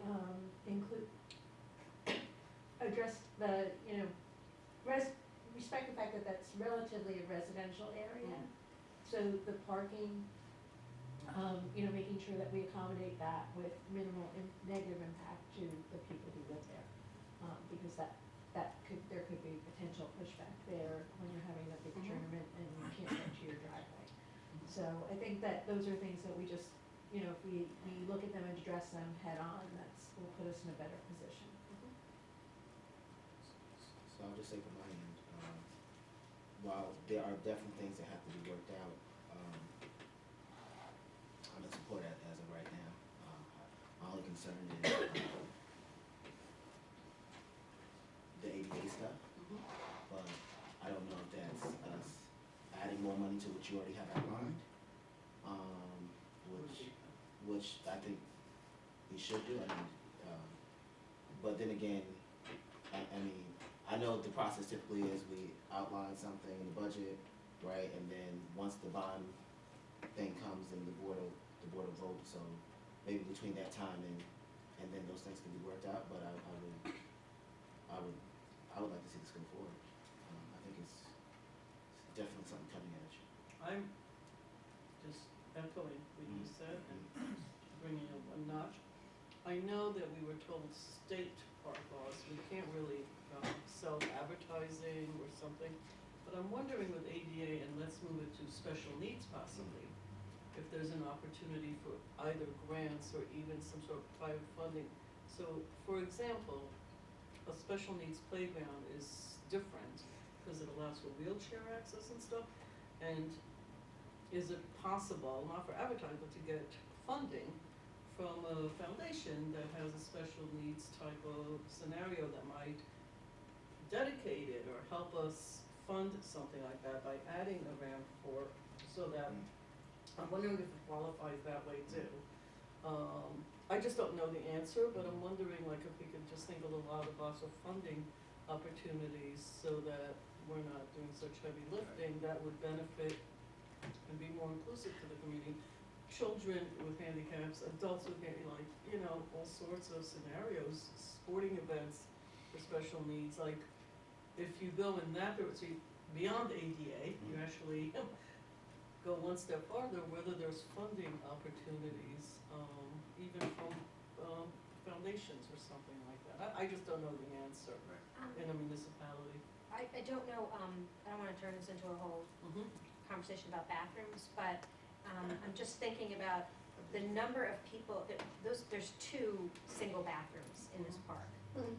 address the, you know, respect the fact that that's relatively a residential area. So the parking, you know, making sure that we accommodate that with minimal negative impact to the people who live there. Because there could be potential pushback there when you're having a big tournament and you can't get to your driveway. So I think that those are things that we just, you know, if we look at them and address them head on, will put us in a better position. So I'll just say from my end, while there are definitely things that have to be worked out, I'm in support as of right now. My only concern is the ADA stuff, but I don't know if that's us adding more money to what you already have outlined, which I think we should do. I mean, but then again, I mean, I know the process typically is we outline something in the budget, right, and then once the bond thing comes, then the board will vote. So maybe between that time and then those things can be worked out. But I would like to see this go forward. I think it's definitely something cutting edge. I'm just echoing what you said and bringing it a notch. I know that we were told state park laws, we can't really self-advertising or something, but I'm wondering with ADA, and let's move it to special needs possibly, if there's an opportunity for either grants or even some sort of private funding. So, for example, a special needs playground is different because it allows for wheelchair access and stuff, and is it possible, not for advertising, but to get funding from a foundation that has a special needs type of scenario that might dedicate it or help us fund something like that by adding a ramp for, so that, I'm wondering if it qualifies that way too. I just don't know the answer, but I'm wondering like if we could just think a little out of the box of funding opportunities so that we're not doing such heavy lifting that would benefit and be more inclusive to the community. Children with handicaps, adults with like, you know, all sorts of scenarios, sporting events for special needs. Like, if you go in that direction, beyond ADA, you actually go one step farther, whether there's funding opportunities, even from foundations or something like that. I just don't know the answer in a municipality. I don't know, I don't wanna turn this into a whole conversation about bathrooms, but I'm just thinking about the number of people, there's 2 single bathrooms in this park.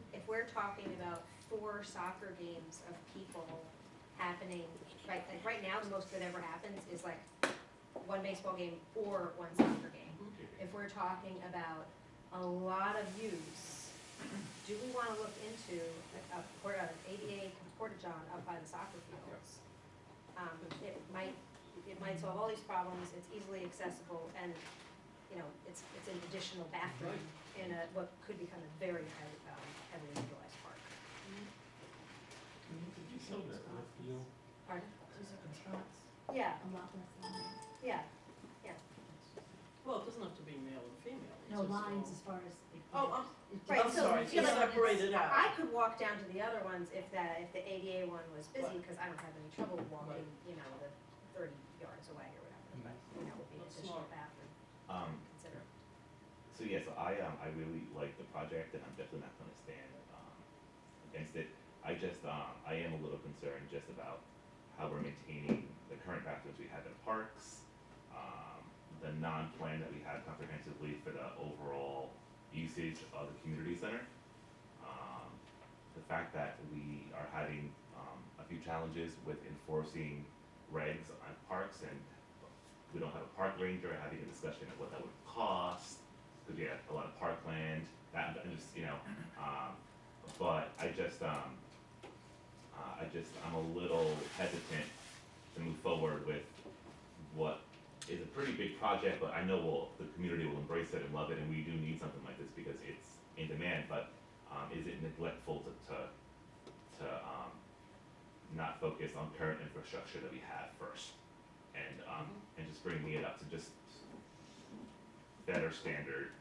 If we're talking about 4 soccer games of people happening, like right now, the most that ever happens is like 1 baseball game or 1 soccer game. if we're talking about a lot of use, do we wanna look into an ADA porta-john up by the soccer fields? It might solve all these problems, it's easily accessible, and, you know, it's an additional bathroom in what could become a very heavily utilized park. Pardon? These are spots, Yeah, a lot less than that. yeah, Well, it doesn't have to be male and female. it's No just lines all- as far as. Oh, Right, I'm so sorry, you feel so like separate it out. I could walk down to the other ones if the ADA one was busy, Right. because I don't have any trouble walking, Right. you know, the 30 yards away or whatever, but, you know, would be an That's additional smart. bathroom, consider. So yeah, so I really like the project and I'm definitely not gonna stand, against it. I just, I am a little concerned just about how we're maintaining the current bathrooms we have in parks, the non-plan that we have comprehensively for the overall usage of the community center. The fact that we are having, a few challenges with enforcing regs on parks and we don't have a park ranger, having a discussion of what that would cost, because we have a lot of parkland, that, and just, you know, but I'm a little hesitant to move forward with what is a pretty big project, but I know the community will embrace it and love it, and we do need something like this because it's in demand, but, is it neglectful to not focus on current infrastructure that we have first? And just bringing it up to just better standard,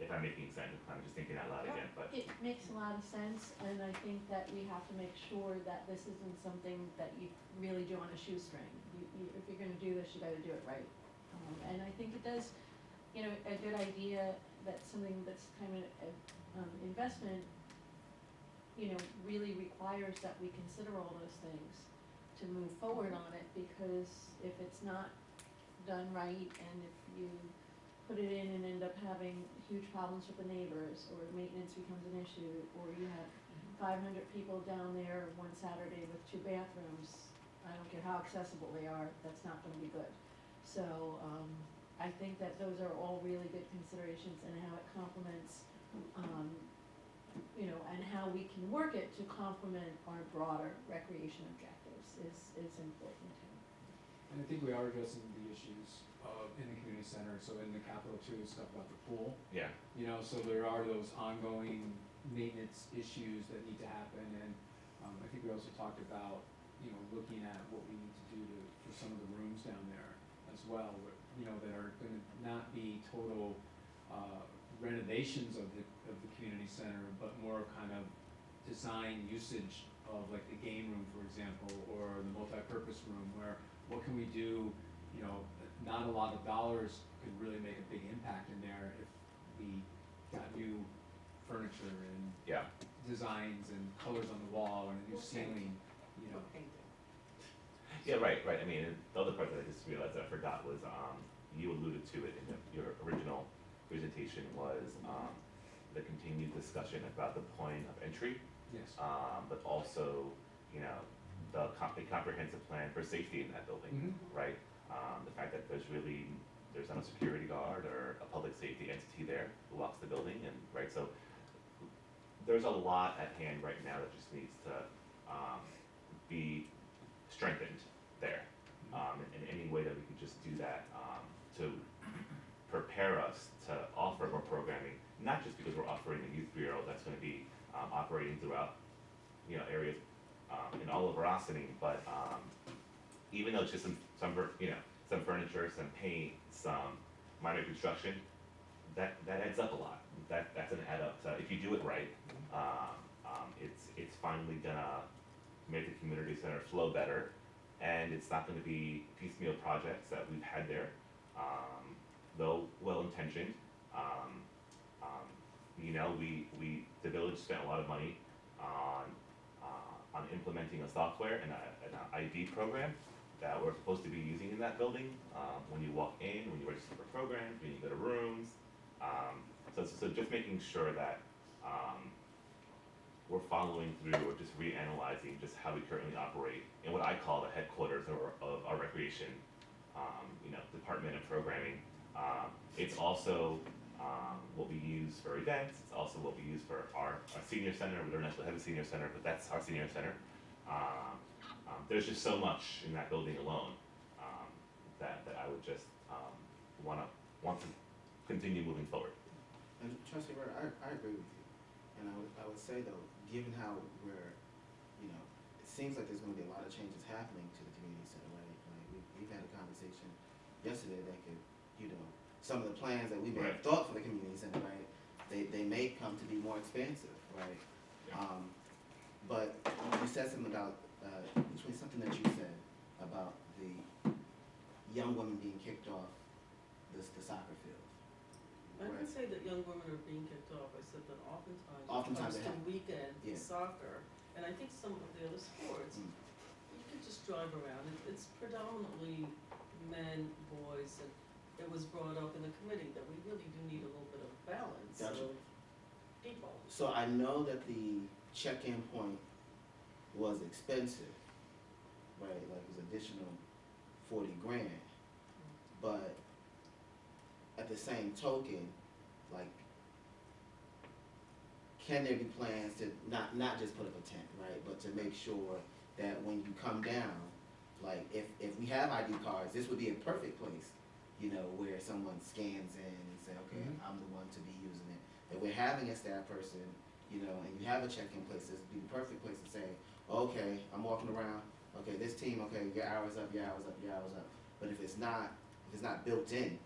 if I'm making sense, I'm just thinking out loud again, but. It makes a lot of sense, and I think that we have to make sure that this isn't something that you really do on a shoestring. If you're gonna do this, you gotta do it right. And I think it does, you know, a good idea that something that's kind of investment, you know, really requires that we consider all those things to move forward on it, because if it's not done right, and if you put it in and end up having huge problems with the neighbors, or maintenance becomes an issue, or you have 500 people down there one Saturday with 2 bathrooms, I don't care how accessible they are, that's not gonna be good. So, I think that those are all really good considerations, and how it complements, you know, and how we can work it to complement our broader recreation objectives is important too. And I think we are addressing the issues in the community center, so in the capital too, stuff about the pool. Yeah. You know, so there are those ongoing maintenance issues that need to happen, and I think we also talked about, you know, looking at what we need to do for some of the rooms down there as well, you know, that are gonna not be total renovations of the community center, but more kind of design usage of like the game room, for example, or the multi-purpose room, where what can we do, you know, not a lot of dollars could really make a big impact in there if we got new furniture and Yeah. designs and colors on the wall and a new Or ceiling, you know. Painting. Yeah, right. I mean, and the other part that I just realized that I forgot was, you alluded to it in your original presentation was, the continued discussion about the point of entry, Yes. but also, you know, the comprehensive plan for safety in that building, Mhm. right? The fact that there's not a security guard or a public safety entity there who walks the building, and, right, so there's a lot at hand right now that just needs to, be strengthened there. In any way that we can just do that, to prepare us to offer more programming, not just because we're offering the youth bureau that's gonna be, operating throughout, you know, areas, in all of Veracity, but, even though it's just some furniture, some paint, some minor construction, that adds up a lot. That's gonna add up, so if you do it right, it's finally gonna make the community center flow better, and it's not gonna be piecemeal projects that we've had there, though well-intentioned. You know, the village spent a lot of money on implementing a software and an ID program that we're supposed to be using in that building, when you walk in, when you register for programs, when you go to rooms. So just making sure that, we're following through or just reanalyzing just how we currently operate in what I call the headquarters of our recreation, you know, department and programming, It's also what we use for events. It's also what we use for our senior center. We don't actually have a senior center, but that's our senior center. There's just so much in that building alone that I would just want to continue moving forward. And Trustee Rivera, I agree with you. And I would say though, given how we're, you know, it seems like there's gonna be a lot of changes happening to the community center, right? Like we've had a conversation yesterday that could, you know, some of the plans that we may have thought for the community center, right? They may come to be more expansive, right? Yeah. But you said something about, between something that you said about the young women being kicked off the soccer field. I didn't say that young women are being kicked off, I said that Oftentimes oftentimes they it comes to have. weekend Yeah. soccer, and I think some of the other sports, you can just drive around, it's predominantly men, boys, and it was brought up in the committee that we really do need a little bit of balance Gotcha. of people. So I know that the check-in point was expensive, right? Like it was additional 40 grand. But at the same token, like, can there be plans to not just put up a tent, right? But to make sure that when you come down, like if we have ID cards, this would be a perfect place, you know, where someone scans in and say, okay, I'm the one to be using it. If we're having a staff person, you know, and you have a check-in place, this would be the perfect place to say, okay, I'm walking around, okay, this team, okay, your hour's up, your hour's up, your hour's up. But if it's not built in,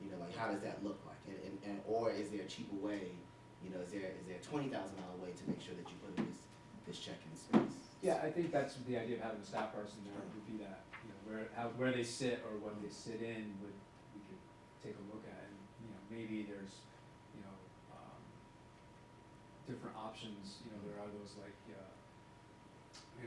you know, like how does that look like? And or is there a cheaper way, you know, is there a $20,000 way to make sure that you put in this check-in space? Yeah, I think that's the idea of having a staff person there would be that, you know, where they sit or what they sit in we could take a look at, and, you know, maybe there's, you know, different options, you know, there are those like, you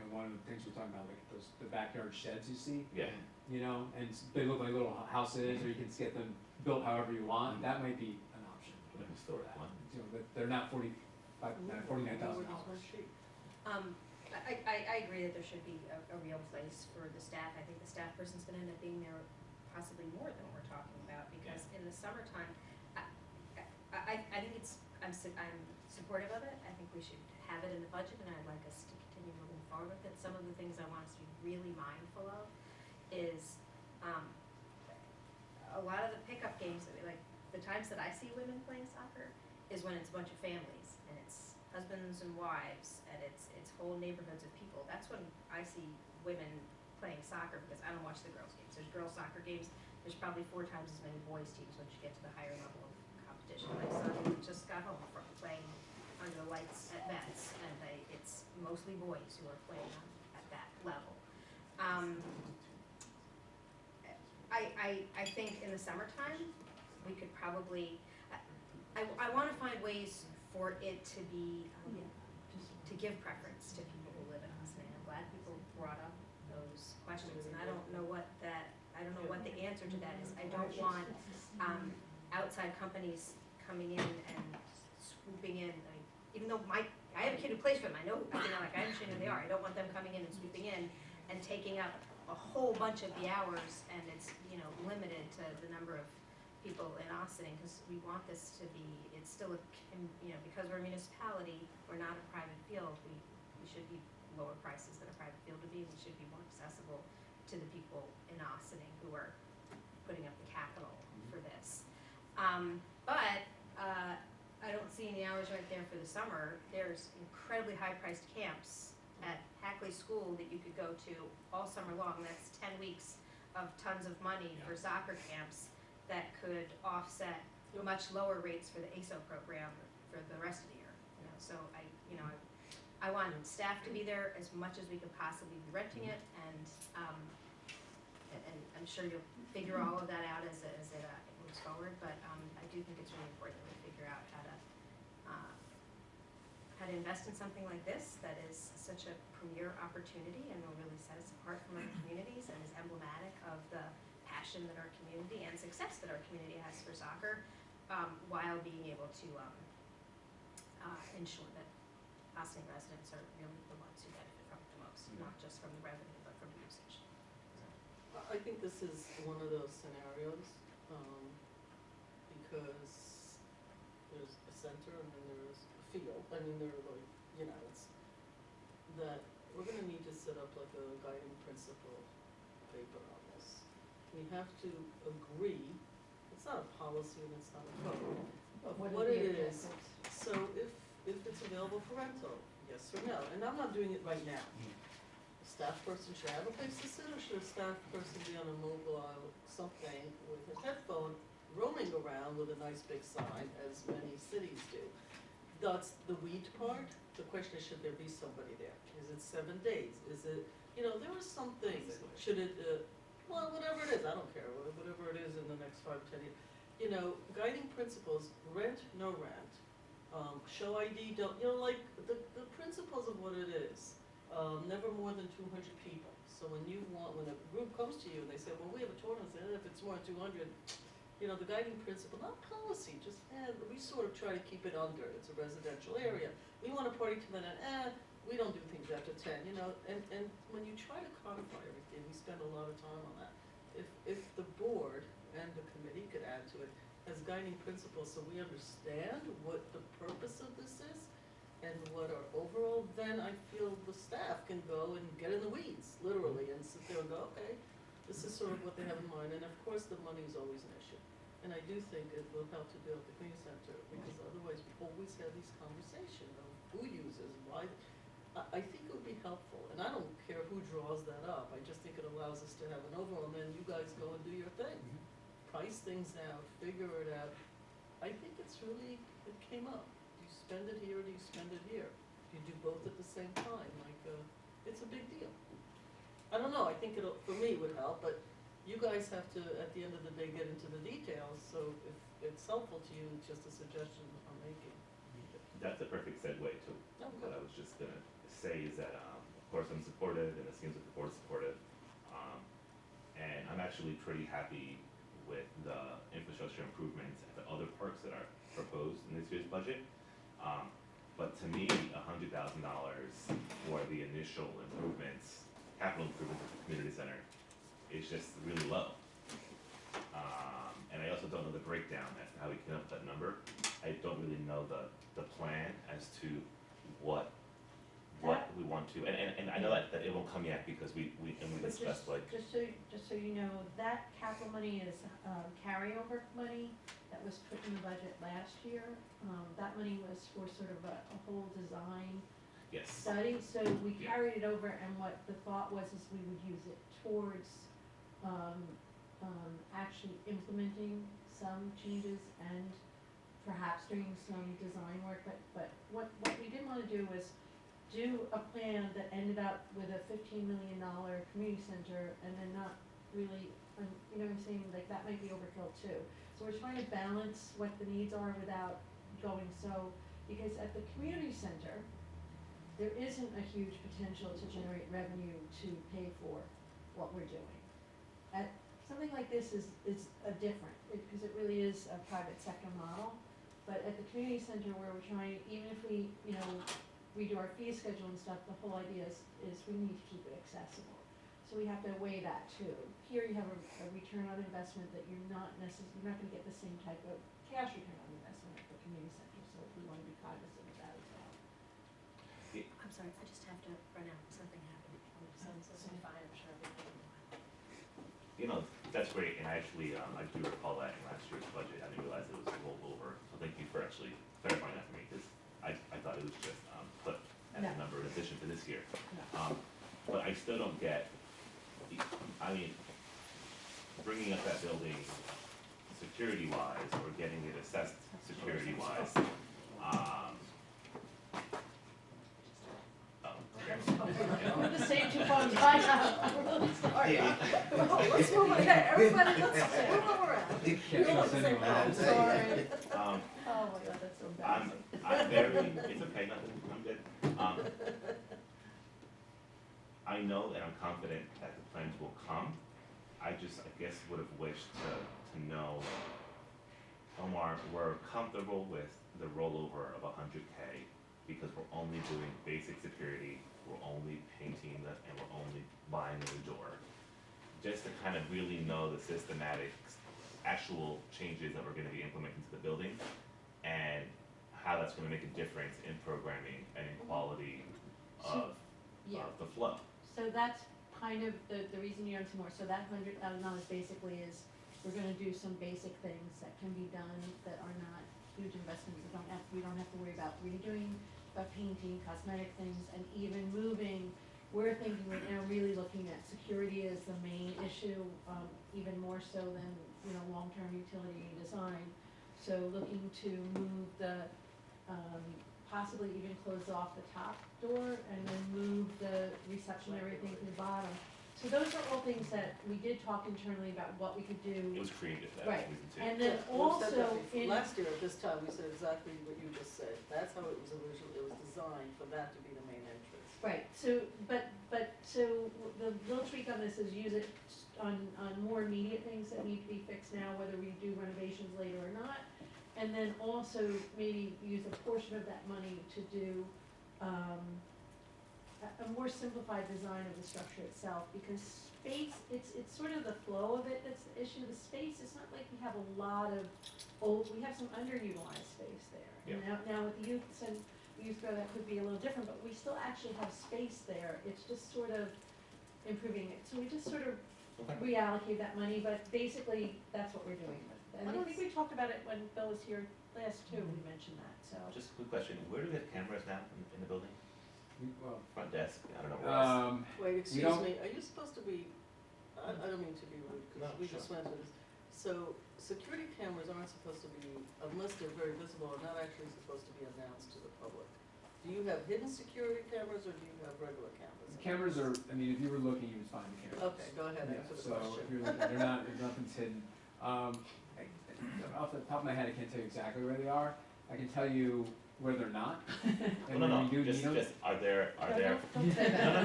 know, one of the things we're talking about, like the backyard sheds you see, Yeah. you know, and they look like little houses, or you can get them built however you want, that might be an option. Like historic one. You know, but they're not $49,000. I agree that there should be a real place for the staff. I think the staff person's gonna end up being there possibly more than we're talking about, because in the summertime, I think I'm supportive of it. I think we should have it in the budget, and I'd like us to continue moving forward with it. Some of the things I want us to be really mindful of is, a lot of the pickup games that we like, the times that I see women playing soccer is when it's a bunch of families, and it's husbands and wives, and it's whole neighborhoods of people. That's when I see women playing soccer, because I don't watch the girls' games. There's girls' soccer games, there's probably 4 times as many boys' teams once you get to the higher level of competition. My son just got home from playing under the lights at Mets, and it's mostly boys who are playing at that level. I think in the summertime, we could probably, I wanna find ways for it to be, to give preference to people who live in Austin. I'm glad people brought up those questions, and I don't know what the answer to that is. I don't want, outside companies coming in and swooping in. I mean, even though I have a kid who plays for them, I understand who they are. I don't want them coming in and swooping in and taking up a whole bunch of the hours, and it's, you know, limited to the number of people in Austin, because we want this to be, it's still you know, because we're a municipality, we're not a private field, we should be lower prices than a private field would be, we should be more accessible to the people in Austin who are putting up the capital for this. But I don't see any hours right there for the summer. There's incredibly high-priced camps at Hackley School that you could go to all summer long. That's 10 weeks of tons of money for soccer camps that could offset much lower rates for the ASO program for the rest of the year. You know, so I want staff to be there as much as we could possibly be renting it, and I'm sure you'll figure all of that out as it moves forward. But I do think it's really important that we figure out how to invest in something like this that is such a premier opportunity and will really set us apart from other communities and is emblematic of the passion that our community and success that our community has for soccer, while being able to ensure that Austin residents are really the ones who benefit from it the most, not just from the revenue, but from the usage. I think this is one of those scenarios because there's a center and then there's a field, I mean, they're like, you know, it's, that we're gonna need to set up like a guiding principle paper on this. We have to agree, it's not a policy and it's not a code, of What what are it the is. objectives? So if it's available for rental, yes or no, and I'm not doing it right now. A staff person should have a place to sit, or should a staff person be on a mobile something with his headphone, roaming around with a nice big sign, as many cities do? That's the weed part. The question is, should there be somebody there? Is it 7 days? Is it, you know, there are some things, should it, well, whatever it is, I don't care, whatever it is in the next 5 or 10 years. You know, guiding principles, rent, no rent, show ID, don't, you know, like, the principles of what it is. Never more than 200 people. So when a group comes to you and they say, well, we have a tournament, if it's more than 200, you know, the guiding principle, not policy, just, we sort of try to keep it under, it's a residential area. We want to party to the end, we don't do things after 10, you know, and when you try to codify everything, we spend a lot of time on that. If the board and the committee could add to it as guiding principles, so we understand what the purpose of this is and what our overall, then I feel the staff can go and get in the weeds, literally, and sit there and go, okay, this is sort of what they have in mind, and of course, the money is always an issue. And I do think it will help to build the community center, because otherwise we always have these conversations of who uses, why. I think it would be helpful, and I don't care who draws that up, I just think it allows us to have an overall, and then you guys go and do your thing. Price things out, figure it out. I think it's really, it came up. Do you spend it here, or do you spend it here? Do you do both at the same time? Like, it's a big deal. I don't know, I think it'll, for me, it would help, but you guys have to, at the end of the day, get into the details, so if it's helpful to you, it's just a suggestion I'm making. That's a perfect segue to Oh, what I good. was just gonna say is that, of course, I'm supportive, and it seems like the board's supportive. And I'm actually pretty happy with the infrastructure improvements at the other parks that are proposed in this year's budget. But to me, $100,000 for the initial improvements, capital improvements at the community center is just really low. And I also don't know the breakdown as to how we came up with that number. I don't really know the plan as to what we want to, and I know that it won't come yet because we But discussed like. Just so you know, that capital money is carryover money that was put in the budget last year. That money was for sort of a whole design Yes. study, so we Yeah. carried it over, and what the thought was is we would use it towards actually implementing some changes and perhaps doing some design work, but what we didn't wanna do was do a plan that ended up with a $15 million community center and then not really, you know what I'm saying, like that might be overkill too. So we're trying to balance what the needs are without going so, because at the community center, there isn't a huge potential to generate revenue to pay for what we're doing. At something like this is a different, because it really is a private sector model. But at the community center where we're trying, even if we, you know, redo our fee schedule and stuff, the whole idea is we need to keep it accessible. So we have to weigh that too. Here you have a return on investment that you're not gonna get the same type of cash return on investment at the community center, so we wanna be cognizant of that as well. I'm sorry, I just have to run out, something happened. Sounds fine, I'm sure everything will. You know, that's great, and I actually, I do recall that in last year's budget, I didn't realize it was rolled over, so thank you for actually clarifying that for me, because I thought it was just, put as a No. number in addition to this year. No. But I still don't get, I mean, bringing up that building security-wise, or getting it assessed security-wise, We're the same two phones I have, I'm really sorry. Let's move on, yeah, everybody, let's move around. Can't trust anyone I'm else. sorry. um, Oh my god, that's so I'm embarrassing. very, it's okay, nothing, I'm good. I know and I'm confident that the plans will come. I guess would have wished to know, Omar, we're comfortable with the rollover of 100K because we're only doing basic security, we're only painting and we're only buying a new door. Just to kind of really know the systematics actual changes that we're gonna be implementing to the building, and how that's gonna make a difference in programming and in quality of, Yeah, of the flow. so that's kind of the reason you don't see more, so that $100,000 basically is, we're gonna do some basic things that can be done that are not huge investments, we don't have to worry about redoing, about painting, cosmetic things, and even moving. We're thinking right now, really looking at security as the main issue, even more so than, long-term utility design. So looking to move the, possibly even close off the top door and then move the reception, everything to the bottom. So those are all things that we did talk internally about what we could It do. was creative, that Right. reason too. And then Yeah, we've said that also before. in, Last year at this time, we said exactly what you just said. That's how it was originally, it was designed for that to be the main entrance. right, so, so the little tweak on this is use it on more immediate things that need to be fixed now, whether we do renovations later or not. And then also maybe use a portion of that money to do, a more simplified design of the structure itself, because space, it's sort of the flow of it that's the issue. The space, it's not like we have a lot of we have some underutilized space there. And now with the youth and youth grow, that could be a little different, but we still actually have space there. It's just sort of improving it. So we just sort of reallocate that money, but basically, that's what we're doing with it. And I think we talked about it when Bill was here last too, we mentioned that, so. Just a quick question, where do we have cameras now in the building? Well, Front desk, I don't know where else. Wait, excuse don't- me, are you supposed to be, I don't mean to be rude, No, because we just went through this. So, security cameras aren't supposed to be, unless they're very visible, are not actually supposed to be announced to the public. Do you have hidden security cameras, or do you have regular cameras? the cameras are, I mean, if you were looking, you would find the cameras. Okay, go ahead, Yeah, answer the so if question. you're looking, they're not, nothing's hidden. Off the top of my head, I can't tell you exactly where they are. I can tell you where they're not. And No, when we do just, need them. just, are there, Don't say that. no,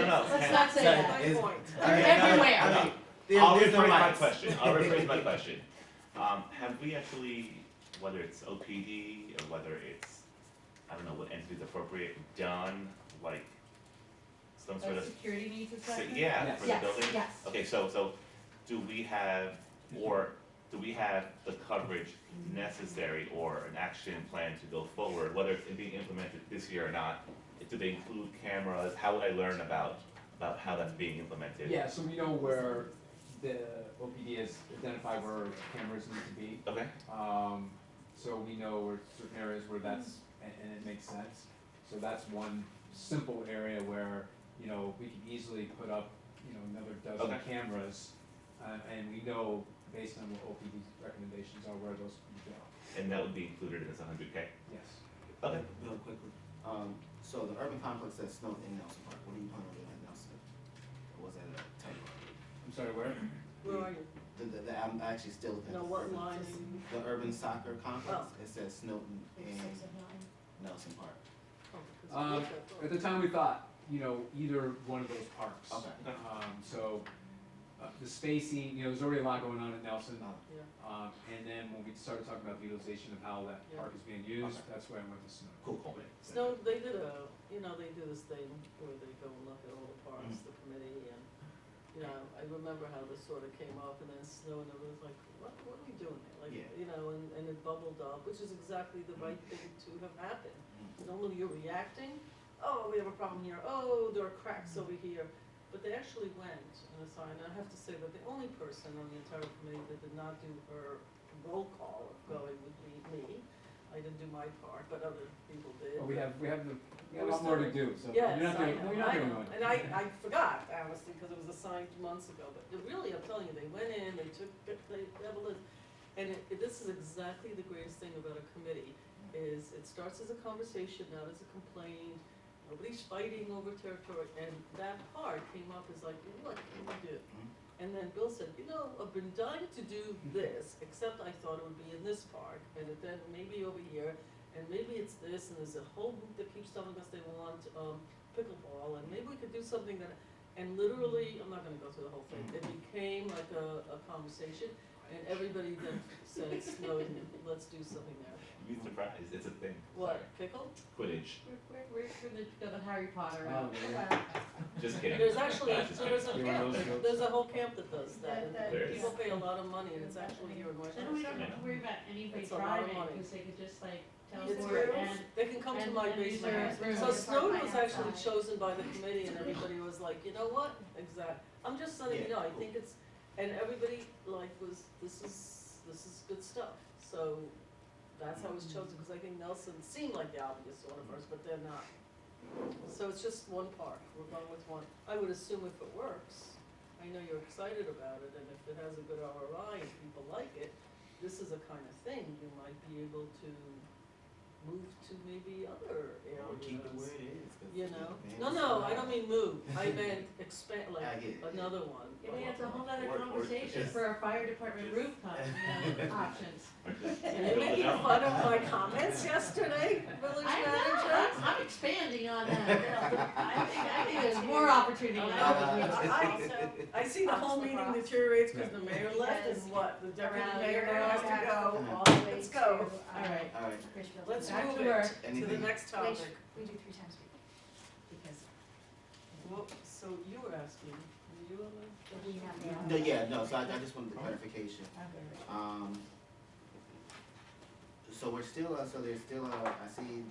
no, Let's not say Sorry, that. is- My point. They're Okay, no, everywhere. I mean, I'll there's no rephrase my lights. question, I'll rephrase my question. Have we actually, whether it's OPD or whether it's, I don't know what entity is appropriate, done, like, some sort of, Security needs assessment? yeah, Yes. for the building? Yes, yes. Okay, so, do we have, or do we have the coverage necessary or an action plan to go forward, whether it's being implemented this year or not? Do they include cameras? How would I learn about how that's being implemented? Yeah, so we know where the OPD has identified where cameras need to be. Okay, So we know where certain areas where that's, and it makes sense. So that's one simple area where, we can easily put up, another dozen Okay. cameras. And we know, based on what OPD's recommendations are, where those can go. and that would be included in this 100K? Yes. Okay. Real quickly, so the urban complex at Snow in Nelson Park, what are you planning on doing at Nelson? Or was that a typo? I'm sorry, where? Where are you? I'm actually still looking at No, the what urban- line are you? The urban soccer complex, Oh. it says Snowden Page and 6 of 9. Nelson Park. Oh, because we looked at At those. the time, we thought, either one of those parks. Okay. So, the spacing, there's already a lot going on in Nelson. Yeah. And then when we started talking about the utilization of how that Yeah. park is being used, Okay. that's where I went to Snow. Cool. Snow, they did they do this thing where they go and look at all the parks, the committee, and, I remember how this sort of came up, and then Snow, and everyone was like, what are we doing there? Like, Yeah. and it bubbled up, which is exactly the right thing to have happened. Normally you're reacting, oh, we have a problem here, oh, there are cracks over here. But they actually went and assigned, and I have to say that the only person on the entire committee that did not do her roll call of going would be me. I didn't do my part, but other people did. But we have a We're lot more to still- do, so Yes, you're not I doing, know, no, you're not I doing know. one. And I forgot, honestly, because it was assigned months ago, but really, I'm telling you, they went in, they took, they have a list. And this is exactly the greatest thing about a committee, is it starts as a conversation, not as a complaint. Nobody's fighting over territory, and that part came up as like, what can we do? And then Bill said, I've been dying to do this, except I thought it would be in this park, and then maybe over here, and maybe it's this, and there's a whole group that keeps telling us they want pickleball, and maybe we could do something that, and literally, I'm not gonna go through the whole thing, it became like a conversation. And everybody that said it snowed, let's do something there. You'd be surprised, it's a thing. What, pickle? Quidditch, We're gonna go the Harry Potter Oh, route. yeah. just kidding. There's actually, Just kidding. there's a You want camp, those jokes? there's a whole camp that does that, There and is. people pay a lot of money, and it's actually here in West Then we don't Hampshire. have to worry about anybody It's a lot of driving, money. because they could just like It's teleport rooms. and, They can come to and- my and use basement. their room. So Park Snowden right was actually outside. chosen by the committee, and everybody was like, you know what, I'm just letting you know, I think it's, and everybody like this is good stuff, so that's how it was chosen, because I think Nelson seemed like the obvious one at first, but they're not. So it's just one park, we're going with one, I would assume if it works, I know you're excited about it, and if it has a good ROI and people like it, this is a kind of thing you might be able to move to maybe other areas. Or keep it where it is. 'cause You the know, demand no, is so I don't high. mean move, I meant expand, I like, get it. another one. yeah, we have a whole other Or- conversation just- for our fire department roof options. Or just Are you build it making up. fun of my comments yesterday, village manager? I'm expanding on that. I think there's more opportunity. I see the whole meeting deteriorates because the mayor left, Yes. and what, the deputy Around mayor here, now has to back go. all the way Let's to, go. All right. All right, Richfield. Let's Back move to it work. to the Anything? next Which topic. we do 3 times a week. Because Well, so you were asking, were you on the? we have no, yeah, no, so I just wanted the clarification. Okay. So we're still, so there's still, I see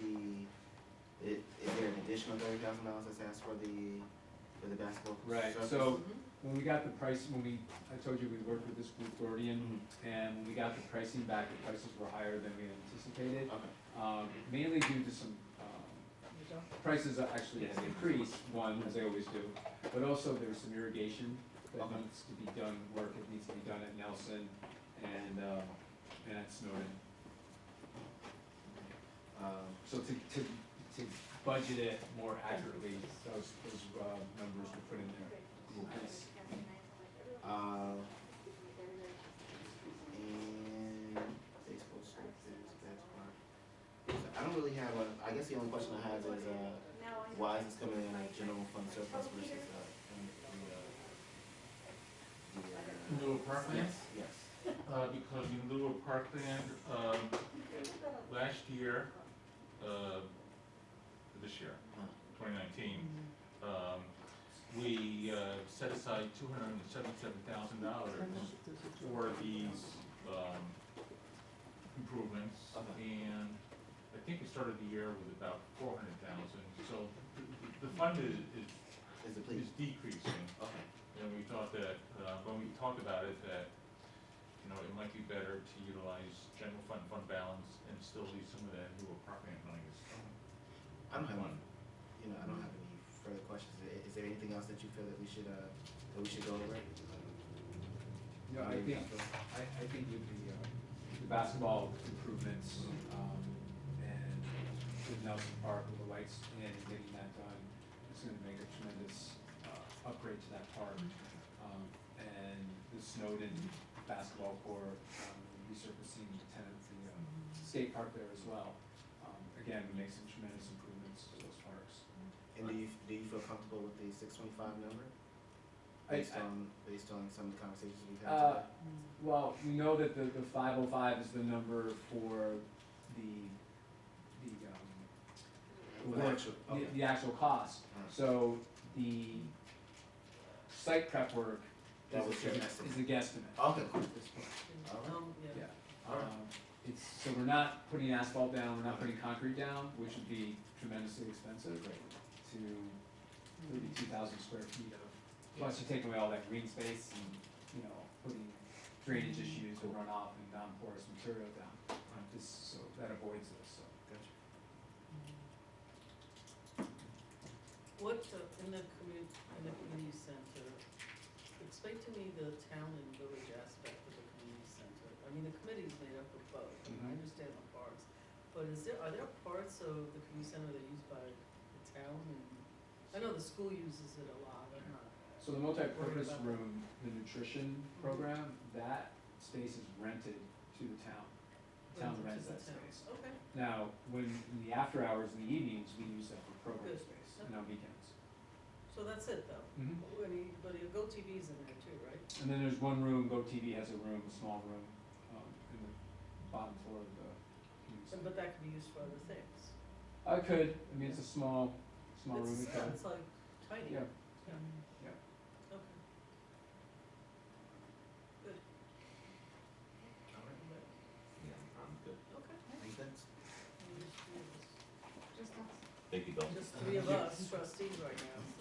is there an additional $30,000 that's asked for the basketball? Right, surface? so when we got the price, I told you we worked with this group Gordian, and when we got the pricing back, the prices were higher than we had anticipated. Okay, Mainly due to some, prices that actually had increased, one, as they always do, but also there was some irrigation that Okay. needs to be done, work that needs to be done at Nelson and at Snowden. So to budget it more accurately, those numbers were put in there, the increase. and baseball surface, basketball. So I don't really have I guess the only question I have is, why is this coming in a general fund surplus versus, Newer parkland? Yes. Because in lieu of parkland, last year, this year, 2019, we set aside $277,000 for these improvements, Okay. and I think we started the year with about 400,000. So the fund is Is it please? decreasing. Okay. And we thought that, when we talked about it, that, it might be better to utilize general fund balance and still leave some of that newer parkland money as I don't have fund. any, I don't have any further questions. Is there anything else that you feel that we should go over? No, I think with the basketball improvements, and with Nelson Park, with the lights in and getting that done, it's gonna make a tremendous, upgrade to that park. And the Snowden basketball court, resurfacing the skate park there as well. Again, we make some tremendous improvements to those parks. And do you feel comfortable with the 625 number? I- Based on some of the conversations we've had today? Well, we know that the 505 is the number for the work, Actual- okay. the actual cost. Alright. So the site prep work That was is your a estimate. guesstimate Okay, cool. at this point. Alright. Yeah. Yeah. So we're not putting asphalt down, we're not putting concrete down, which would be tremendously expensive to 32,000 square feet of, plus you're taking away all that green space and, putting drainage issues and runoff and non-porous material down. So that avoids this, so. Gotcha. What, in the community center, explain to me the town and village aspect of the community center. I mean, the committee's made up of both, and I Mhm. understand the parts, but are there parts of the community center that are used by the town? And I know the school uses it a lot, I'm not. So the multi-purpose Worried about room, the nutrition program, that space is rented to the town. The town Rented rents to the that town. space. Okay, Now, when, in the after hours, in the evenings, we use that for program Good. space and on weekends. so So that's it though? Mhm. But your GoTV's in there too, right? And then there's one room, GoTV has a room, a small room, in the bottom floor of the community center. But that could be used for other things. I could, I mean, it's a small room, It's, we yeah, could, it's like tiny. yeah, Yeah. yeah. Okay. Good. Yeah, I'm good. Okay. Make sense? Just us. Thank you, Bill. Just three of us trustees right now.